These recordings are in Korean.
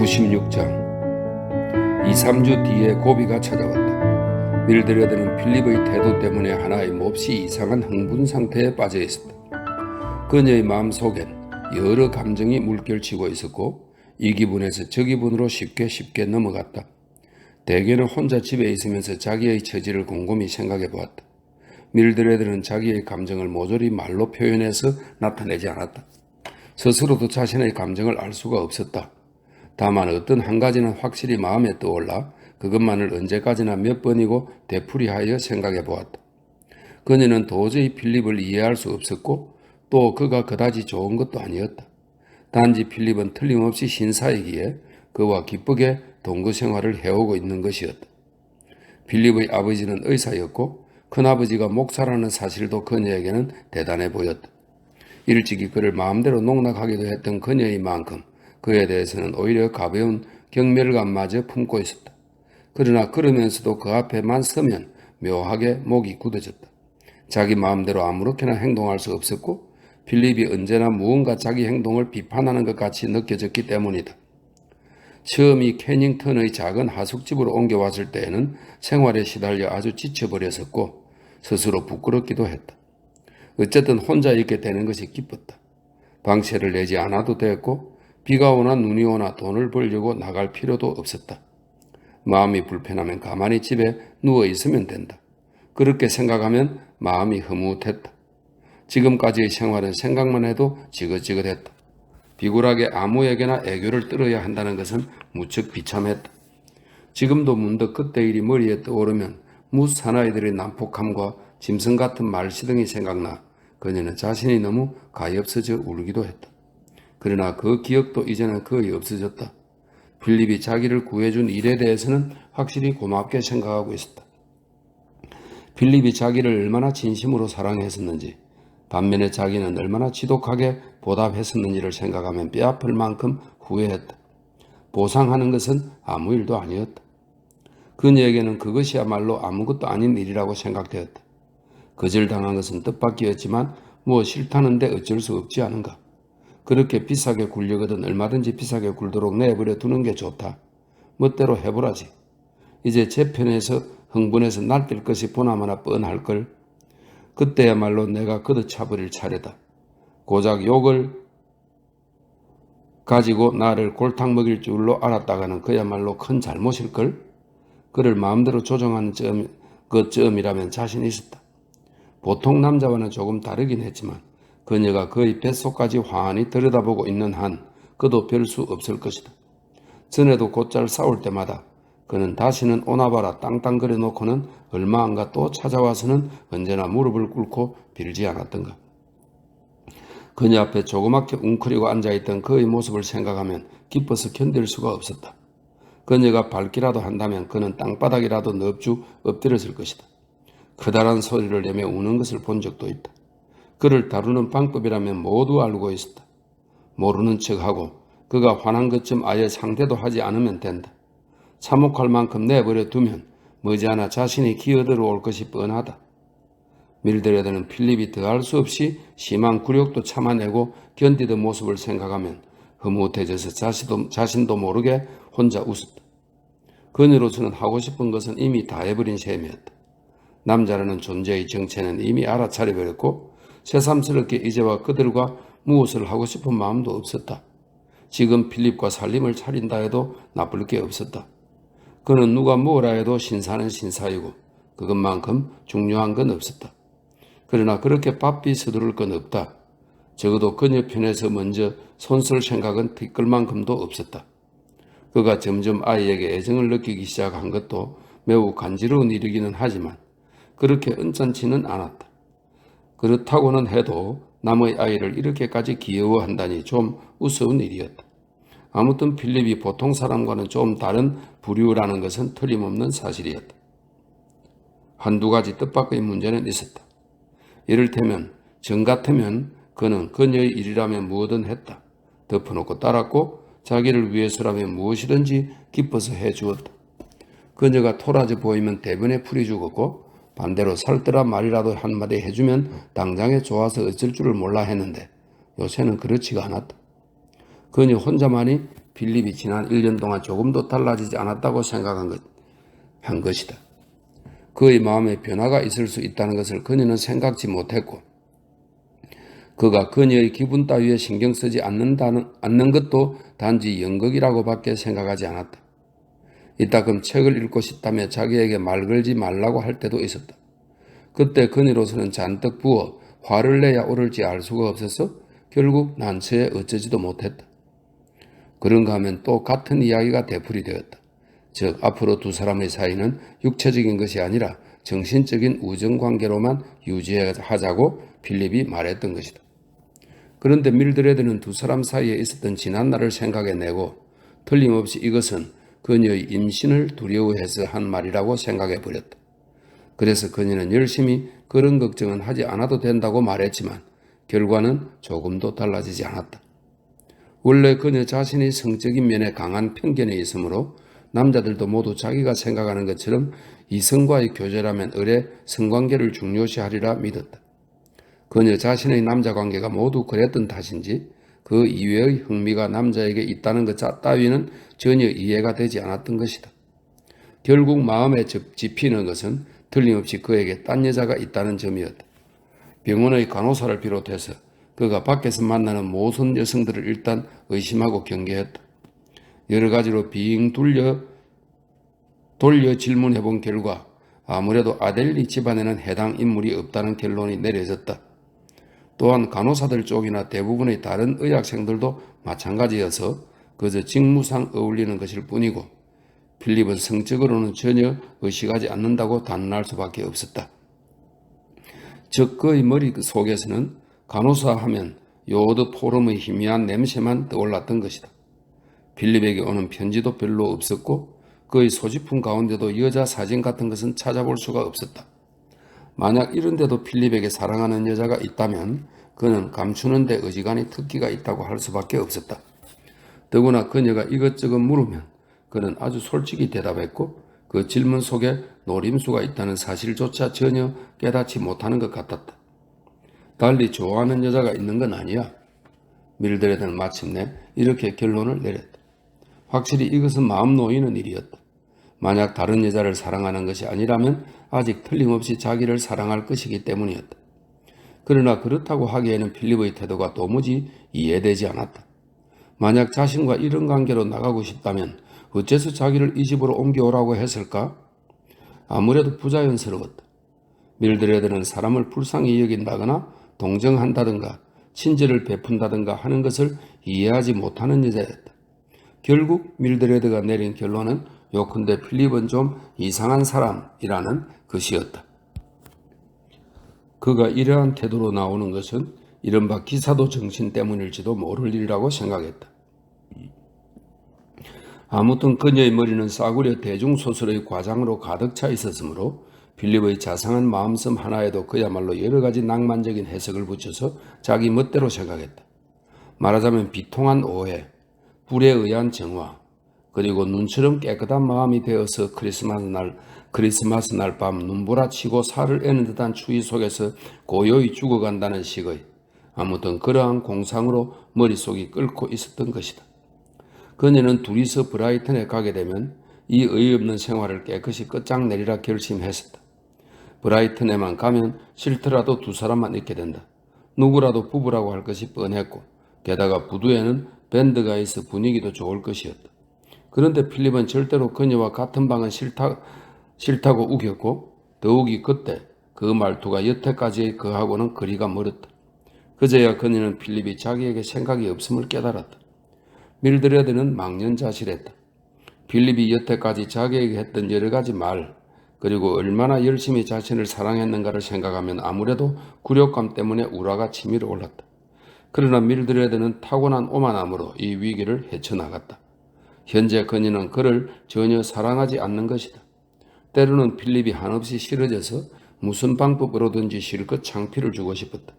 96장 2, 3주 뒤에 고비가 찾아왔다. 밀드레드는 필립의 태도 때문에 하나의 몹시 이상한 흥분 상태에 빠져 있었다. 그녀의 마음속엔 여러 감정이 물결치고 있었고 이 기분에서 저 기분으로 쉽게 넘어갔다. 대개는 혼자 집에 있으면서 자기의 처지를 곰곰이 생각해 보았다. 밀드레드는 자기의 감정을 모조리 말로 표현해서 나타내지 않았다. 스스로도 자신의 감정을 알 수가 없었다. 다만 어떤 한 가지는 확실히 마음에 떠올라 그것만을 언제까지나 몇 번이고 되풀이하여 생각해 보았다. 그녀는 도저히 필립을 이해할 수 없었고 또 그가 그다지 좋은 것도 아니었다. 단지 필립은 틀림없이 신사이기에 그와 기쁘게 동거 생활을 해오고 있는 것이었다. 필립의 아버지는 의사였고 큰아버지가 목사라는 사실도 그녀에게는 대단해 보였다. 일찍이 그를 마음대로 농락하기도 했던 그녀의 만큼 그에 대해서는 오히려 가벼운 경멸감마저 품고 있었다. 그러나 그러면서도 그 앞에만 서면 묘하게 목이 굳어졌다. 자기 마음대로 아무렇게나 행동할 수 없었고 필립이 언제나 무언가 자기 행동을 비판하는 것 같이 느껴졌기 때문이다. 처음이 캐닝턴의 작은 하숙집으로 옮겨왔을 때에는 생활에 시달려 아주 지쳐버렸었고 스스로 부끄럽기도 했다. 어쨌든 혼자 있게 되는 것이 기뻤다. 방세를 내지 않아도 됐고 비가 오나 눈이 오나 돈을 벌려고 나갈 필요도 없었다. 마음이 불편하면 가만히 집에 누워 있으면 된다. 그렇게 생각하면 마음이 흐뭇했다. 지금까지의 생활은 생각만 해도 지긋지긋했다. 비굴하게 아무에게나 애교를 떨어야 한다는 것은 무척 비참했다. 지금도 문득 그때 일이 머리에 떠오르면 무 사나이들의 난폭함과 짐승 같은 말시등이 생각나 그녀는 자신이 너무 가엾어져 울기도 했다. 그러나 그 기억도 이제는 거의 없어졌다. 필립이 자기를 구해준 일에 대해서는 확실히 고맙게 생각하고 있었다. 필립이 자기를 얼마나 진심으로 사랑했었는지 반면에 자기는 얼마나 지독하게 보답했었는지를 생각하면 뼈아플 만큼 후회했다. 보상하는 것은 아무 일도 아니었다. 그녀에게는 그것이야말로 아무것도 아닌 일이라고 생각되었다. 거절당한 것은 뜻밖이었지만 뭐 싫다는데 어쩔 수 없지 않은가. 그렇게 비싸게 굴려거든 얼마든지 비싸게 굴도록 내버려 두는 게 좋다. 멋대로 해보라지. 이제 제 편에서 흥분해서 날뛸 것이 보나마나 뻔할걸. 그때야말로 내가 걷어차버릴 차례다. 고작 욕을 가지고 나를 골탕 먹일 줄로 알았다가는 그야말로 큰 잘못일걸. 그를 마음대로 조정하는 점이라면 자신 있었다. 보통 남자와는 조금 다르긴 했지만 그녀가 그의 뱃속까지 환히 들여다보고 있는 한 그도 별 수 없을 것이다. 전에도 곧잘 싸울 때마다 그는 다시는 오나봐라 땅땅거려 놓고는 얼마 안가 또 찾아와서는 언제나 무릎을 꿇고 빌지 않았던가. 그녀 앞에 조그맣게 웅크리고 앉아있던 그의 모습을 생각하면 기뻐서 견딜 수가 없었다. 그녀가 밟기라도 한다면 그는 땅바닥이라도 넙죽 엎드렸을 것이다. 커다란 소리를 내며 우는 것을 본 적도 있다. 그를 다루는 방법이라면 모두 알고 있었다. 모르는 척하고 그가 화난 것쯤 아예 상대도 하지 않으면 된다. 참혹할 만큼 내버려 두면 머지않아 자신이 기어들어 올 것이 뻔하다. 밀드레드는 필립이 더할 수 없이 심한 굴욕도 참아내고 견디던 모습을 생각하면 흐뭇해져서 자신도 모르게 혼자 웃었다. 그녀로서는 하고 싶은 것은 이미 다 해버린 셈이었다. 남자라는 존재의 정체는 이미 알아차려버렸고 새삼스럽게 이제와 그들과 무엇을 하고 싶은 마음도 없었다. 지금 필립과 살림을 차린다 해도 나쁠 게 없었다. 그는 누가 뭐라 해도 신사는 신사이고 그것만큼 중요한 건 없었다. 그러나 그렇게 바삐 서두를 건 없다. 적어도 그녀 편에서 먼저 손쓸 생각은 티끌만큼도 없었다. 그가 점점 아이에게 애정을 느끼기 시작한 것도 매우 간지러운 일이기는 하지만 그렇게 언짢지는 않았다. 그렇다고는 해도 남의 아이를 이렇게까지 귀여워한다니 좀 우스운 일이었다. 아무튼 필립이 보통 사람과는 좀 다른 부류라는 것은 틀림없는 사실이었다. 한두 가지 뜻밖의 문제는 있었다. 이를테면 정 같으면 그는 그녀의 일이라면 무엇든 했다. 덮어놓고 따랐고 자기를 위해서라면 무엇이든지 기뻐서 해주었다. 그녀가 토라져 보이면 대변에 풀이 죽었고 반대로 살뜰한 말이라도 한마디 해주면 당장에 좋아서 어쩔 줄을 몰라 했는데 요새는 그렇지가 않았다. 그녀 혼자만이 필립이 지난 1년 동안 조금도 달라지지 않았다고 한 것이다. 그의 마음에 변화가 있을 수 있다는 것을 그녀는 생각지 못했고 그가 그녀의 기분 따위에 신경 쓰지 않는 것도 단지 연극이라고 밖에 생각하지 않았다. 이따금 책을 읽고 싶다며 자기에게 말 걸지 말라고 할 때도 있었다. 그때 그녀로서는 잔뜩 부어 화를 내야 옳을지 알 수가 없어서 결국 난처해 어쩌지도 못했다. 그런가 하면 또 같은 이야기가 되풀이되었다. 즉 앞으로 두 사람의 사이는 육체적인 것이 아니라 정신적인 우정관계로만 유지하자고 필립이 말했던 것이다. 그런데 밀드레드는 두 사람 사이에 있었던 지난날을 생각해내고 틀림없이 이것은 그녀의 임신을 두려워해서 한 말이라고 생각해버렸다. 그래서 그녀는 열심히 그런 걱정은 하지 않아도 된다고 말했지만 결과는 조금도 달라지지 않았다. 원래 그녀 자신의 성적인 면에 강한 편견이 있으므로 남자들도 모두 자기가 생각하는 것처럼 이성과의 교제라면 을에 성관계를 중요시하리라 믿었다. 그녀 자신의 남자관계가 모두 그랬던 탓인지 그 이외의 흥미가 남자에게 있다는 것 따위는 전혀 이해가 되지 않았던 것이다. 결국 마음에 집히는 것은 틀림없이 그에게 딴 여자가 있다는 점이었다. 병원의 간호사를 비롯해서 그가 밖에서 만나는 모든 여성들을 일단 의심하고 경계했다. 여러 가지로 빙 돌려 질문해본 결과 아무래도 아델리 집안에는 해당 인물이 없다는 결론이 내려졌다. 또한 간호사들 쪽이나 대부분의 다른 의학생들도 마찬가지여서 그저 직무상 어울리는 것일 뿐이고 필립은 성적으로는 전혀 의식하지 않는다고 단언할 수밖에 없었다. 즉 그의 머리 속에서는 간호사 하면 요오드 포름의 희미한 냄새만 떠올랐던 것이다. 필립에게 오는 편지도 별로 없었고 그의 소지품 가운데도 여자 사진 같은 것은 찾아볼 수가 없었다. 만약 이런데도 필립에게 사랑하는 여자가 있다면 그는 감추는 데 어지간히 특기가 있다고 할 수밖에 없었다. 더구나 그녀가 이것저것 물으면 그는 아주 솔직히 대답했고 그 질문 속에 노림수가 있다는 사실조차 전혀 깨닫지 못하는 것 같았다. 달리 좋아하는 여자가 있는 건 아니야. 밀드레드는 마침내 이렇게 결론을 내렸다. 확실히 이것은 마음 놓이는 일이었다. 만약 다른 여자를 사랑하는 것이 아니라면 아직 틀림없이 자기를 사랑할 것이기 때문이었다. 그러나 그렇다고 하기에는 필립의 태도가 도무지 이해되지 않았다. 만약 자신과 이런 관계로 나가고 싶다면 어째서 자기를 이 집으로 옮겨오라고 했을까? 아무래도 부자연스러웠다. 밀드레드는 사람을 불쌍히 여긴다거나 동정한다든가 친절을 베푼다든가 하는 것을 이해하지 못하는 여자였다. 결국 밀드레드가 내린 결론은 요컨대 필립은 좀 이상한 사람이라는 것이었다. 그가 이러한 태도로 나오는 것은 이른바 기사도 정신 때문일지도 모를 일이라고 생각했다. 아무튼 그녀의 머리는 싸구려 대중소설의 과장으로 가득 차 있었으므로 필립의 자상한 마음씀 하나에도 그야말로 여러 가지 낭만적인 해석을 붙여서 자기 멋대로 생각했다. 말하자면 비통한 오해, 불에 의한 정화, 그리고 눈처럼 깨끗한 마음이 되어서 크리스마스 날 밤 눈보라치고 살을 애는 듯한 추위 속에서 고요히 죽어간다는 식의 아무튼 그러한 공상으로 머릿속이 끓고 있었던 것이다. 그녀는 둘이서 브라이튼에 가게 되면 이 어이없는 생활을 깨끗이 끝장내리라 결심했었다. 브라이튼에만 가면 싫더라도 두 사람만 있게 된다. 누구라도 부부라고 할 것이 뻔했고 게다가 부두에는 밴드가 있어 분위기도 좋을 것이었다. 그런데 필립은 절대로 그녀와 같은 방은 싫다고 우겼고 더욱이 그때 그 말투가 여태까지의 그하고는 거리가 멀었다. 그제야 그녀는 필립이 자기에게 생각이 없음을 깨달았다. 밀드레드는 망연자실했다. 필립이 여태까지 자기에게 했던 여러 가지 말 그리고 얼마나 열심히 자신을 사랑했는가를 생각하면 아무래도 굴욕감 때문에 우라가 치밀어 올랐다. 그러나 밀드레드는 타고난 오만함으로 이 위기를 헤쳐나갔다. 현재 그녀는 그를 전혀 사랑하지 않는 것이다. 때로는 필립이 한없이 싫어져서 무슨 방법으로든지 실컷 창피를 주고 싶었다.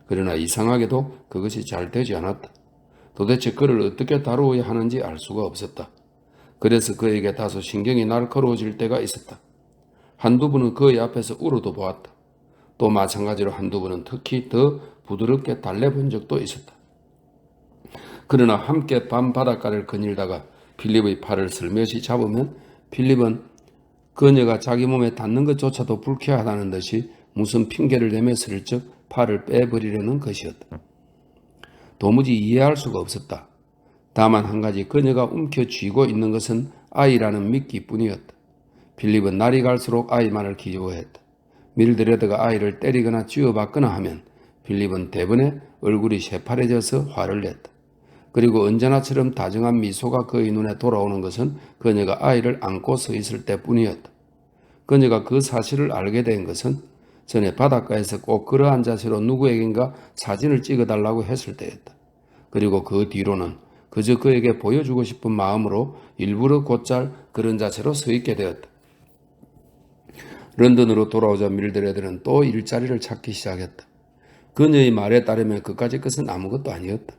그러나 이상하게도 그것이 잘 되지 않았다. 도대체 그를 어떻게 다루어야 하는지 알 수가 없었다. 그래서 그에게 다소 신경이 날카로워질 때가 있었다. 한두 번은 그의 앞에서 울어도 보았다. 또 마찬가지로 한두 번은 특히 더 부드럽게 달래본 적도 있었다. 그러나 함께 밤바닷가를 거닐다가 필립의 팔을 슬며시 잡으면 필립은 그녀가 자기 몸에 닿는 것조차도 불쾌하다는 듯이 무슨 핑계를 대며 슬쩍 팔을 빼버리려는 것이었다. 도무지 이해할 수가 없었다. 다만 한 가지 그녀가 움켜쥐고 있는 것은 아이라는 미끼뿐이었다. 필립은 날이 갈수록 아이만을 기뻐했다. 밀드레드가 아이를 때리거나 쥐어박거나 하면 필립은 대번에 얼굴이 새파래져서 화를 냈다. 그리고 언제나처럼 다정한 미소가 그의 눈에 돌아오는 것은 그녀가 아이를 안고 서 있을 때뿐이었다. 그녀가 그 사실을 알게 된 것은 전에 바닷가에서 꼭 그러한 자세로 누구에겐가 사진을 찍어달라고 했을 때였다. 그리고 그 뒤로는 그저 그에게 보여주고 싶은 마음으로 일부러 곧잘 그런 자세로 서 있게 되었다. 런던으로 돌아오자 밀드레드는 또 일자리를 찾기 시작했다. 그녀의 말에 따르면 그까짓 것은 아무것도 아니었다.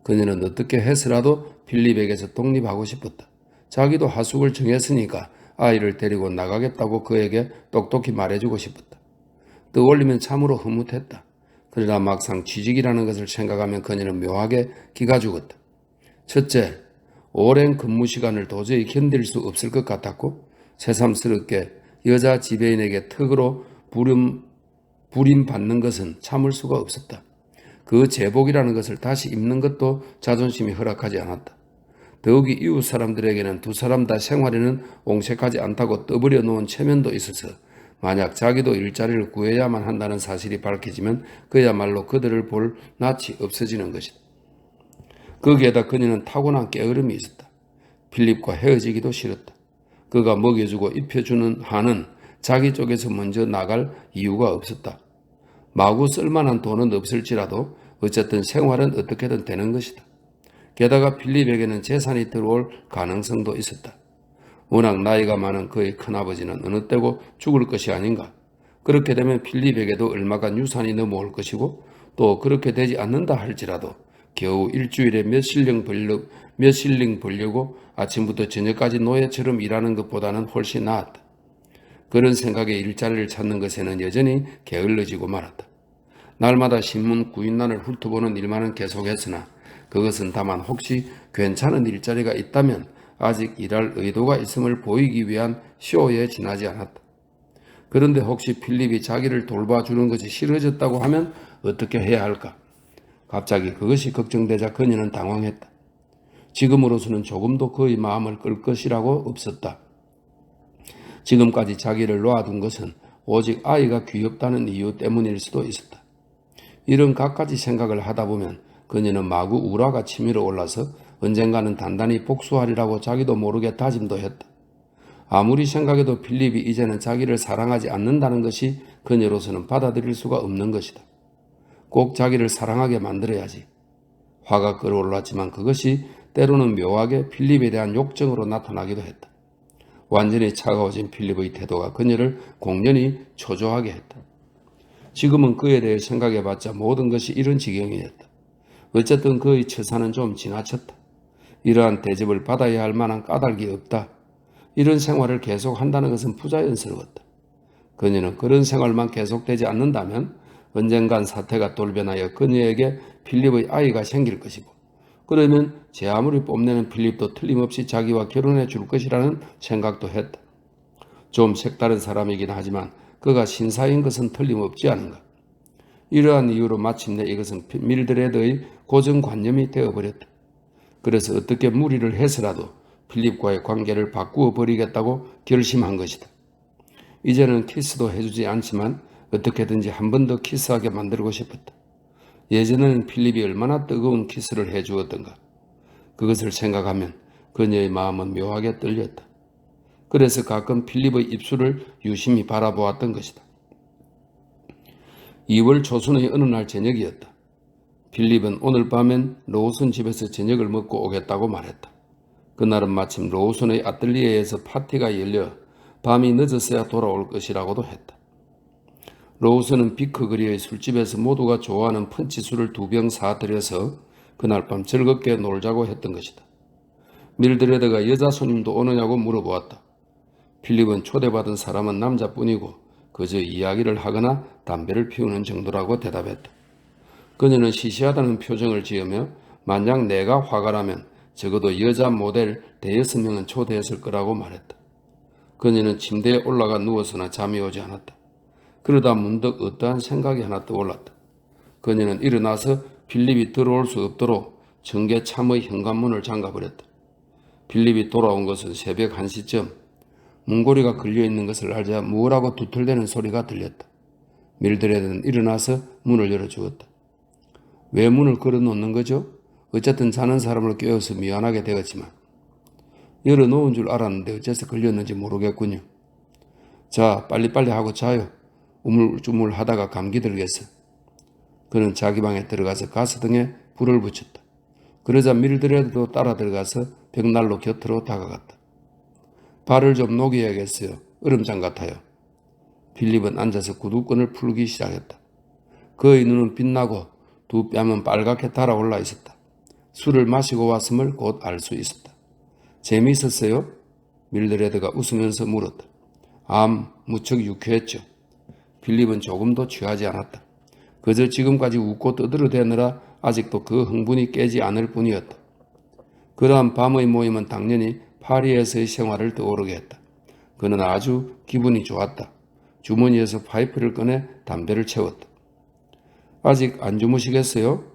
그녀는 어떻게 해서라도 필립에게서 독립하고 싶었다. 자기도 하숙을 정했으니까 아이를 데리고 나가겠다고 그에게 똑똑히 말해주고 싶었다. 떠올리면 참으로 흐뭇했다. 그러나 막상 취직이라는 것을 생각하면 그녀는 묘하게 기가 죽었다. 첫째, 오랜 근무 시간을 도저히 견딜 수 없을 것 같았고 새삼스럽게 여자 지배인에게 턱으로 부림받는 것은 참을 수가 없었다. 그 제복이라는 것을 다시 입는 것도 자존심이 허락하지 않았다. 더욱이 이웃 사람들에게는 두 사람 다 생활에는 옹색하지 않다고 떠버려 놓은 체면도 있어서 만약 자기도 일자리를 구해야만 한다는 사실이 밝혀지면 그야말로 그들을 볼 낯이 없어지는 것이다. 거기에다 그녀는 타고난 게으름이 있었다. 필립과 헤어지기도 싫었다. 그가 먹여주고 입혀주는 한은 자기 쪽에서 먼저 나갈 이유가 없었다. 마구 쓸만한 돈은 없을지라도 어쨌든 생활은 어떻게든 되는 것이다. 게다가 필립에게는 재산이 들어올 가능성도 있었다. 워낙 나이가 많은 그의 큰아버지는 어느 때고 죽을 것이 아닌가. 그렇게 되면 필립에게도 얼마간 유산이 넘어올 것이고 또 그렇게 되지 않는다 할지라도 겨우 일주일에 몇 실링 벌려고 아침부터 저녁까지 노예처럼 일하는 것보다는 훨씬 나았다. 그런 생각에 일자리를 찾는 것에는 여전히 게을러지고 말았다. 날마다 신문 구인란을 훑어보는 일만은 계속했으나 그것은 다만 혹시 괜찮은 일자리가 있다면 아직 일할 의도가 있음을 보이기 위한 쇼에 지나지 않았다. 그런데 혹시 필립이 자기를 돌봐주는 것이 싫어졌다고 하면 어떻게 해야 할까? 갑자기 그것이 걱정되자 그녀는 당황했다. 지금으로서는 조금도 그의 마음을 끌 것이라고 없었다. 지금까지 자기를 놓아둔 것은 오직 아이가 귀엽다는 이유 때문일 수도 있었다. 이런 갖가지 생각을 하다 보면 그녀는 마구 우라가 치밀어 올라서 언젠가는 단단히 복수하리라고 자기도 모르게 다짐도 했다. 아무리 생각해도 필립이 이제는 자기를 사랑하지 않는다는 것이 그녀로서는 받아들일 수가 없는 것이다. 꼭 자기를 사랑하게 만들어야지. 화가 끌어올랐지만 그것이 때로는 묘하게 필립에 대한 욕정으로 나타나기도 했다. 완전히 차가워진 필립의 태도가 그녀를 공연히 초조하게 했다. 지금은 그에 대해 생각해봤자 모든 것이 이런 지경이었다. 어쨌든 그의 처사는 좀 지나쳤다. 이러한 대접을 받아야 할 만한 까닭이 없다. 이런 생활을 계속한다는 것은 부자연스러웠다. 그녀는 그런 생활만 계속되지 않는다면 언젠간 사태가 돌변하여 그녀에게 필립의 아이가 생길 것이고 그러면 제 아무리 뽐내는 필립도 틀림없이 자기와 결혼해 줄 것이라는 생각도 했다. 좀 색다른 사람이긴 하지만 그가 신사인 것은 틀림없지 않은가. 이러한 이유로 마침내 이것은 밀드레드의 고정관념이 되어버렸다. 그래서 어떻게 무리를 해서라도 필립과의 관계를 바꾸어 버리겠다고 결심한 것이다. 이제는 키스도 해주지 않지만 어떻게든지 한 번 더 키스하게 만들고 싶었다. 예전에는 필립이 얼마나 뜨거운 키스를 해주었던가. 그것을 생각하면 그녀의 마음은 묘하게 떨렸다. 그래서 가끔 필립의 입술을 유심히 바라보았던 것이다. 2월 초순의 어느 날 저녁이었다. 필립은 오늘 밤엔 로우슨 집에서 저녁을 먹고 오겠다고 말했다. 그날은 마침 로우슨의 아틀리에에서 파티가 열려 밤이 늦었어야 돌아올 것이라고도 했다. 로우슨은 비크거리의 술집에서 모두가 좋아하는 펀치술을 2병 사들여서 그날 밤 즐겁게 놀자고 했던 것이다. 밀드레드가 여자 손님도 오느냐고 물어보았다. 필립은 초대받은 사람은 남자뿐이고 그저 이야기를 하거나 담배를 피우는 정도라고 대답했다. 그녀는 시시하다는 표정을 지으며 만약 내가 화가 나면 적어도 여자 모델 대여섯 명은 초대했을 거라고 말했다. 그녀는 침대에 올라가 누워서나 잠이 오지 않았다. 그러다 문득 어떠한 생각이 하나 떠올랐다. 그녀는 일어나서 필립이 들어올 수 없도록 정계참의 현관문을 잠가버렸다. 필립이 돌아온 것은 새벽 1시쯤. 문고리가 걸려있는 것을 알자 무엇라고 두틀대는 소리가 들렸다. 밀드레드는 일어나서 문을 열어주었다. 왜 문을 걸어놓는 거죠? 어쨌든 자는 사람을 깨워서 미안하게 되었지만 열어놓은 줄 알았는데 어째서 걸렸는지 모르겠군요. 자, 빨리빨리 하고 자요. 우물쭈물 하다가 감기 들겠어. 그는 자기 방에 들어가서 가스등에 불을 붙였다. 그러자 밀드레드도 따라 들어가서 벽난로 곁으로 다가갔다. 발을 좀 녹여야겠어요. 얼음장 같아요. 필립은 앉아서 구두끈을 풀기 시작했다. 그의 눈은 빛나고 두 뺨은 빨갛게 달아올라 있었다. 술을 마시고 왔음을 곧 알 수 있었다. 재미있었어요? 밀드레드가 웃으면서 물었다. 무척 유쾌했죠. 필립은 조금도 취하지 않았다. 그저 지금까지 웃고 떠들어대느라 아직도 그 흥분이 깨지 않을 뿐이었다. 그러한 밤의 모임은 당연히 파리에서의 생활을 떠오르게 했다. 그는 아주 기분이 좋았다. 주머니에서 파이프를 꺼내 담배를 채웠다. 아직 안 주무시겠어요?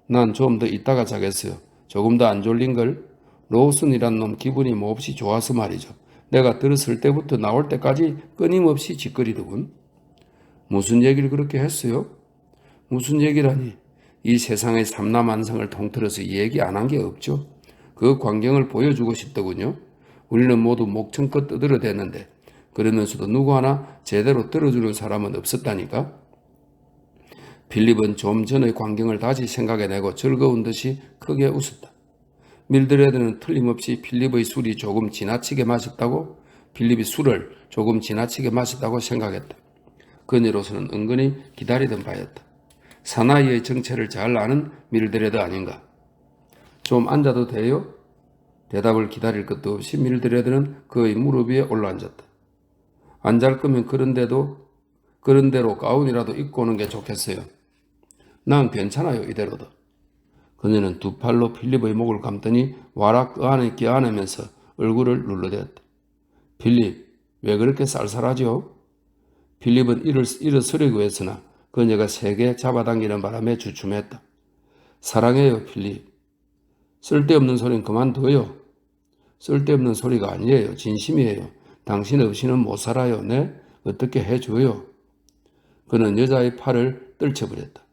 난 좀 더 있다가 자겠어요. 조금 더 안 졸린걸? 로우슨이란 놈 기분이 몹시 좋아서 말이죠. 내가 들었을 때부터 나올 때까지 끊임없이 짓거리더군. 무슨 얘기를 그렇게 했어요? 무슨 얘기라니? 이 세상의 삼라만상을 통틀어서 얘기 안 한 게 없죠. 그 광경을 보여주고 싶더군요. 우리는 모두 목청껏 떠들어댔는데 그러면서도 누구 하나 제대로 들어주는 사람은 없었다니까. 필립은 좀 전의 광경을 다시 생각해내고 즐거운 듯이 크게 웃었다. 밀드레드는 틀림없이 필립의 술이 조금 지나치게 마셨다고, 필립이 술을 조금 지나치게 마셨다고 생각했다. 그녀로서는 은근히 기다리던 바였다. 사나이의 정체를 잘 아는 밀드레드 아닌가. 좀 앉아도 돼요? 대답을 기다릴 것도 없이 밀드레드는 그의 무릎 위에 올라앉았다. 안 잘 거면 그런 대로 가운이라도 입고 오는 게 좋겠어요. 난 괜찮아요, 이대로도. 그녀는 두 팔로 필립의 목을 감더니 와락 그 안에 껴안으면서 얼굴을 눌러대었다. 필립, 왜 그렇게 쌀쌀하죠? 필립은 일어서려고 했으나 그녀가 세게 잡아당기는 바람에 주춤했다. 사랑해요, 필립. 쓸데없는 소리는 그만둬요. 쓸데없는 소리가 아니에요. 진심이에요. 당신 없이는 못 살아요. 네? 어떻게 해줘요? 그는 여자의 팔을 떨쳐버렸다.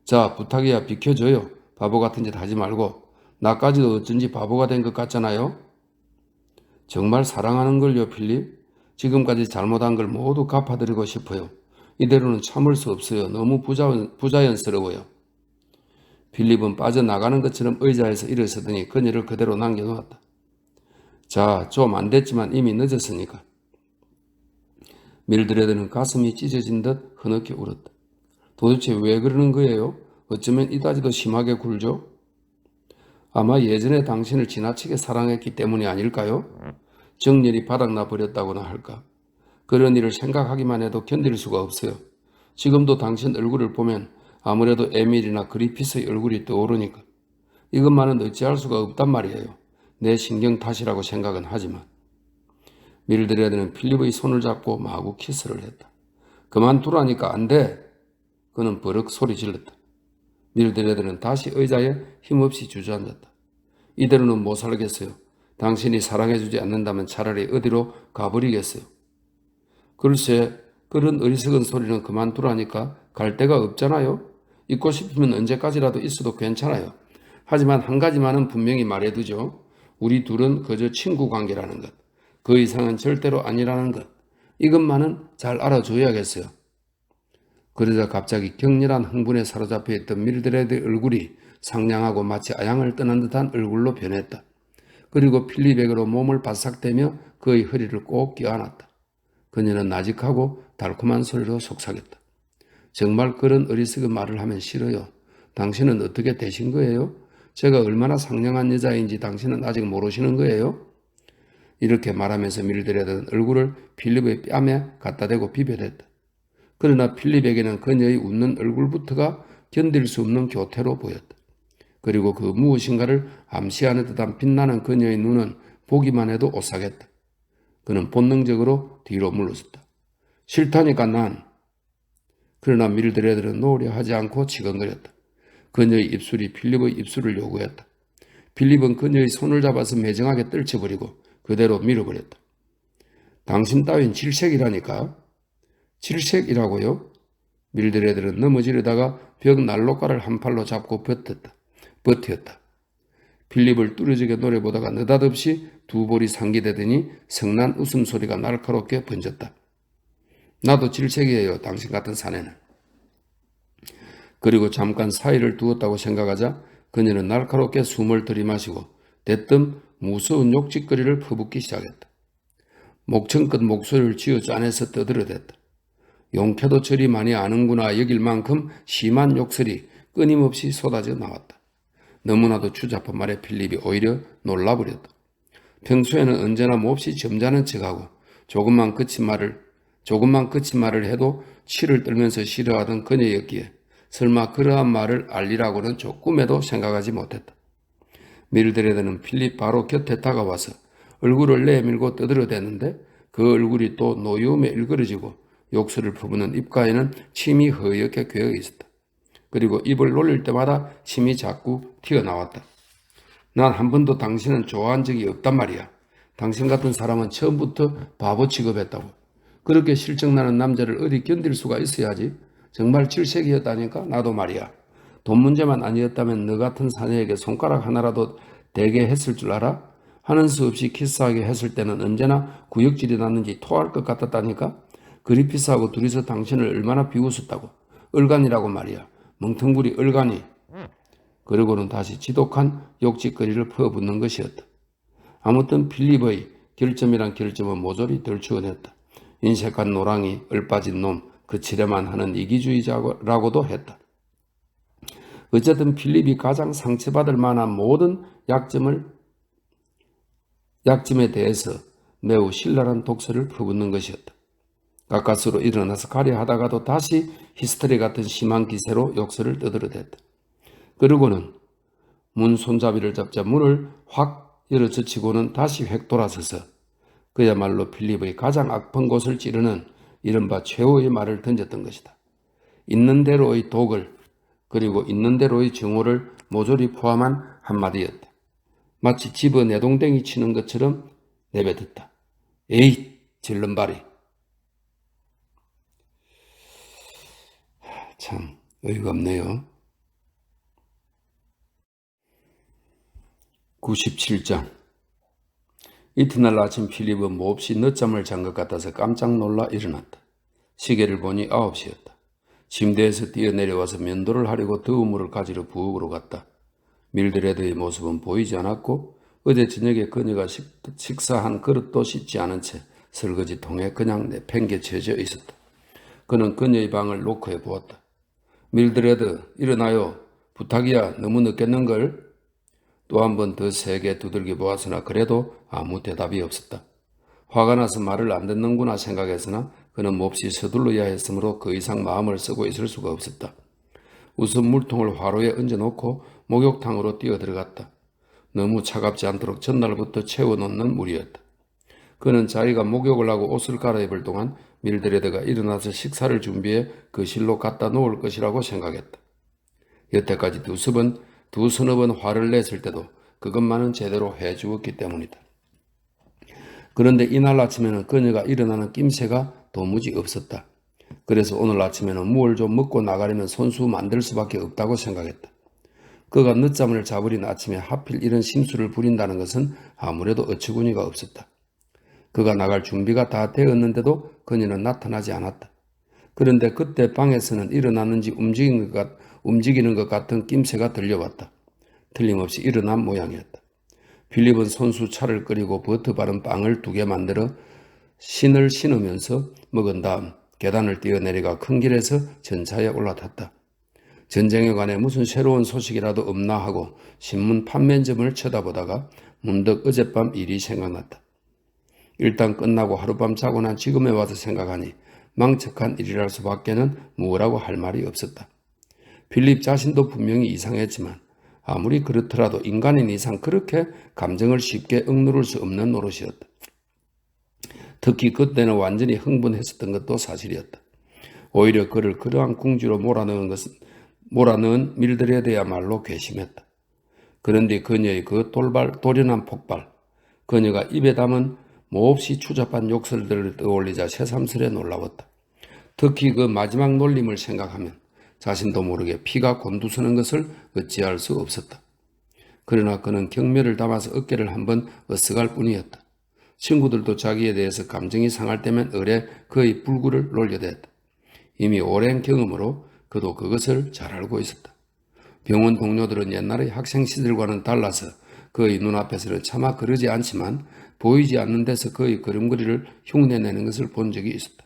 자, 부탁이야 비켜줘요. 바보 같은 짓 하지 말고. 나까지도 어쩐지 바보가 된 것 같잖아요. 정말 사랑하는 걸요, 필립. 지금까지 잘못한 걸 모두 갚아드리고 싶어요. 이대로는 참을 수 없어요. 너무 부자연스러워요. 필립은 빠져나가는 것처럼 의자에서 일어서더니 그녀를 그대로 남겨놓았다. 자, 좀 안 됐지만 이미 늦었으니까. 밀드레드는 가슴이 찢어진 듯 흐느껴 울었다. 도대체 왜 그러는 거예요? 어쩌면 이다지도 심하게 굴죠? 아마 예전에 당신을 지나치게 사랑했기 때문이 아닐까요? 정열이 바닥나 버렸다고나 할까? 그런 일을 생각하기만 해도 견딜 수가 없어요. 지금도 당신 얼굴을 보면 아무래도 에밀이나 그리피스의 얼굴이 떠오르니까. 이것만은 어찌할 수가 없단 말이에요. 내 신경 탓이라고 생각은 하지만. 밀드레드는 필립의 손을 잡고 마구 키스를 했다. 그만두라니까 안 돼. 그는 버럭 소리 질렀다. 밀드레드는 다시 의자에 힘없이 주저앉았다. 이대로는 못 살겠어요. 당신이 사랑해주지 않는다면 차라리 어디로 가버리겠어요. 글쎄, 그런 어리석은 소리는 그만두라니까. 갈 데가 없잖아요. 있고 싶으면 언제까지라도 있어도 괜찮아요. 하지만 한 가지만은 분명히 말해두죠. 우리 둘은 그저 친구 관계라는 것. 그 이상은 절대로 아니라는 것. 이것만은 잘 알아줘야겠어요. 그러자 갑자기 격렬한 흥분에 사로잡혀 있던 밀드레드의 얼굴이 상냥하고 마치 아양을 떠난 듯한 얼굴로 변했다. 그리고 필립에게로 몸을 바싹대며 그의 허리를 꼭 껴안았다. 그녀는 나직하고 달콤한 소리로 속삭였다. 정말 그런 어리석은 말을 하면 싫어요. 당신은 어떻게 되신 거예요? 제가 얼마나 상냥한 여자인지 당신은 아직 모르시는 거예요? 이렇게 말하면서 밀드레드는 얼굴을 필립의 뺨에 갖다 대고 비벼댔다. 그러나 필립에게는 그녀의 웃는 얼굴부터가 견딜 수 없는 교태로 보였다. 그리고 그 무엇인가를 암시하는 듯한 빛나는 그녀의 눈은 보기만 해도 오싹했다. 그는 본능적으로 뒤로 물러섰다. 싫다니까 난. 그러나 밀드레드는 노려하지 않고 치근거렸다. 그녀의 입술이 필립의 입술을 요구했다. 필립은 그녀의 손을 잡아서 매정하게 떨쳐버리고 그대로 밀어버렸다. 당신 따윈 질색이라니까. 질색이라고요? 밀드레드는 넘어지려다가 벽 난로가를 한 팔로 잡고 버텼다. 필립을 뚫어지게 노려보다가 느닷없이 두 볼이 상기되더니 성난 웃음소리가 날카롭게 번졌다. 나도 질색이에요, 당신 같은 사내는. 그리고 잠깐 사이를 두었다고 생각하자 그녀는 날카롭게 숨을 들이마시고 대뜸 무서운 욕짓거리를 퍼붓기 시작했다. 목청끝 목소리를 쥐어 짜내서 떠들어댔다. 용케도 저리 많이 아는구나 여길 만큼 심한 욕설이 끊임없이 쏟아져 나왔다. 너무나도 추잡한 말에 필립이 오히려 놀라버렸다. 평소에는 언제나 몹시 점잖은 척하고 조금만 그친 말을 해도 치를 떨면서 싫어하던 그녀였기에 설마 그러한 말을 알리라고는 조금에도 생각하지 못했다. 밀드레드는 필립 바로 곁에 다가와서 얼굴을 내밀고 떠들어대는데 그 얼굴이 또 노여움에 일그러지고 욕설을 퍼부는 입가에는 침이 허옇게 괴어 있었다. 그리고 입을 놀릴 때마다 침이 자꾸 튀어나왔다. 난 한 번도 당신은 좋아한 적이 없단 말이야. 당신 같은 사람은 처음부터 바보 취급했다고. 그렇게 실증나는 남자를 어디 견딜 수가 있어야지. 정말 질색이었다니까 나도 말이야. 돈 문제만 아니었다면 너 같은 사내에게 손가락 하나라도 대게 했을 줄 알아? 하는 수 없이 키스하게 했을 때는 언제나 구역질이 났는지 토할 것 같았다니까? 그리피스하고 둘이서 당신을 얼마나 비웃었다고. 얼간이라고 말이야. 멍텅구리 얼간이. 그러고는 다시 지독한 욕짓거리를 퍼붓는 것이었다. 아무튼 필립의 결점이란 결점은 모조리 덜추어냈다. 인색한 노랑이, 얼빠진 놈, 그치려만 하는 이기주의자라고도 했다. 어쨌든 필립이 가장 상처받을 만한 모든 약점에 대해서 매우 신랄한 독설을 퍼붓는 것이었다. 가까스로 일어나서 가려 하다가도 다시 히스테리 같은 심한 기세로 욕설을 떠들어댔다. 그러고는 문 손잡이를 잡자 문을 확 열어젖히고는 다시 획 돌아서서 그야말로 필립의 가장 아픈 곳을 찌르는 이른바 최후의 말을 던졌던 것이다. 있는 대로의 독을 그리고 있는 대로의 증오를 모조리 포함한 한마디였다. 마치 집어 내동댕이 치는 것처럼 내뱉었다. 에잇 질른발이. 참 어이가 없네요. 97장. 이튿날 아침 필립은 몹시 늦잠을 잔 것 같아서 깜짝 놀라 일어났다. 시계를 보니 9시였다. 침대에서 뛰어내려와서 면도를 하려고 더운 물을 가지러 부엌으로 갔다. 밀드레드의 모습은 보이지 않았고 어제 저녁에 그녀가 식사한 그릇도 씻지 않은 채 설거지통에 그냥 내팽개쳐져 있었다. 그는 그녀의 방을 노크해 보았다. 밀드레드 일어나요. 부탁이야. 너무 늦겠는걸? 또 한 번 더 세게 두들겨 보았으나 그래도 아무 대답이 없었다. 화가 나서 말을 안 듣는구나 생각했으나 그는 몹시 서둘러야 했으므로 그 이상 마음을 쓰고 있을 수가 없었다. 우선 물통을 화로에 얹어놓고 목욕탕으로 뛰어들어갔다. 너무 차갑지 않도록 전날부터 채워놓는 물이었다. 그는 자기가 목욕을 하고 옷을 갈아입을 동안 밀드레드가 일어나서 식사를 준비해 거실로 갖다 놓을 것이라고 생각했다. 여태까지 두서너 번 화를 냈을 때도 그것만은 제대로 해주었기 때문이다. 그런데 이날 아침에는 그녀가 일어나는 낌새가 도무지 없었다. 그래서 오늘 아침에는 무얼 좀 먹고 나가려면 손수 만들 수밖에 없다고 생각했다. 그가 늦잠을 자버린 아침에 하필 이런 심수를 부린다는 것은 아무래도 어처구니가 없었다. 그가 나갈 준비가 다 되었는데도 그녀는 나타나지 않았다. 그런데 그때 방에서는 일어났는지 움직이는 것 같은 낌새가 들려왔다. 틀림없이 일어난 모양이었다. 필립은 손수 차를 끓이고 버터 바른 빵을 2개 만들어 신을 신으면서 먹은 다음 계단을 뛰어내려가 큰 길에서 전차에 올라탔다. 전쟁에 관해 무슨 새로운 소식이라도 없나 하고 신문 판매점을 쳐다보다가 문득 어젯밤 일이 생각났다. 일단 끝나고 하룻밤 자고 난 지금에 와서 생각하니 망측한 일이랄 수밖에는 뭐라고 할 말이 없었다. 필립 자신도 분명히 이상했지만 아무리 그렇더라도 인간인 이상 그렇게 감정을 쉽게 억누를 수 없는 노릇이었다. 특히 그때는 완전히 흥분했었던 것도 사실이었다. 오히려 그를 그러한 궁지로 몰아넣은 밀드레드야말로 괘씸했다. 그런데 그녀의 그 돌연한 폭발, 그녀가 입에 담은 몹시 추잡한 욕설들을 떠올리자 새삼스레 놀라웠다. 특히 그 마지막 놀림을 생각하면 자신도 모르게 피가 곤두서는 것을 어찌할 수 없었다. 그러나 그는 경멸을 담아서 어깨를 한번 으쓱할 뿐이었다. 친구들도 자기에 대해서 감정이 상할 때면 을에 그의 불구를 놀려댔다. 이미 오랜 경험으로 그도 그것을 잘 알고 있었다. 병원 동료들은 옛날의 학생 시절과는 달라서 그의 눈앞에서는 차마 그러지 않지만 보이지 않는 데서 그의 걸음걸이를 흉내내는 것을 본 적이 있었다.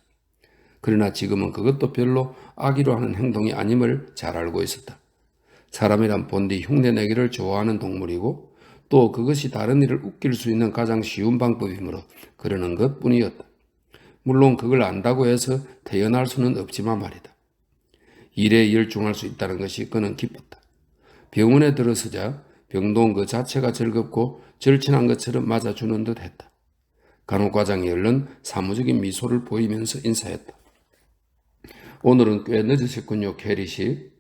그러나 지금은 그것도 별로 악의로 하는 행동이 아님을 잘 알고 있었다. 사람이란 본디 흉내내기를 좋아하는 동물이고 또 그것이 다른 이를 웃길 수 있는 가장 쉬운 방법이므로 그러는 것뿐이었다. 물론 그걸 안다고 해서 태어날 수는 없지만 말이다. 일에 열중할 수 있다는 것이 그는 기뻤다. 병원에 들어서자 병동 그 자체가 즐겁고 절친한 것처럼 맞아주는 듯 했다. 간호과장이 얼른 사무적인 미소를 보이면서 인사했다. 오늘은 꽤 늦으셨군요, 캐리씨.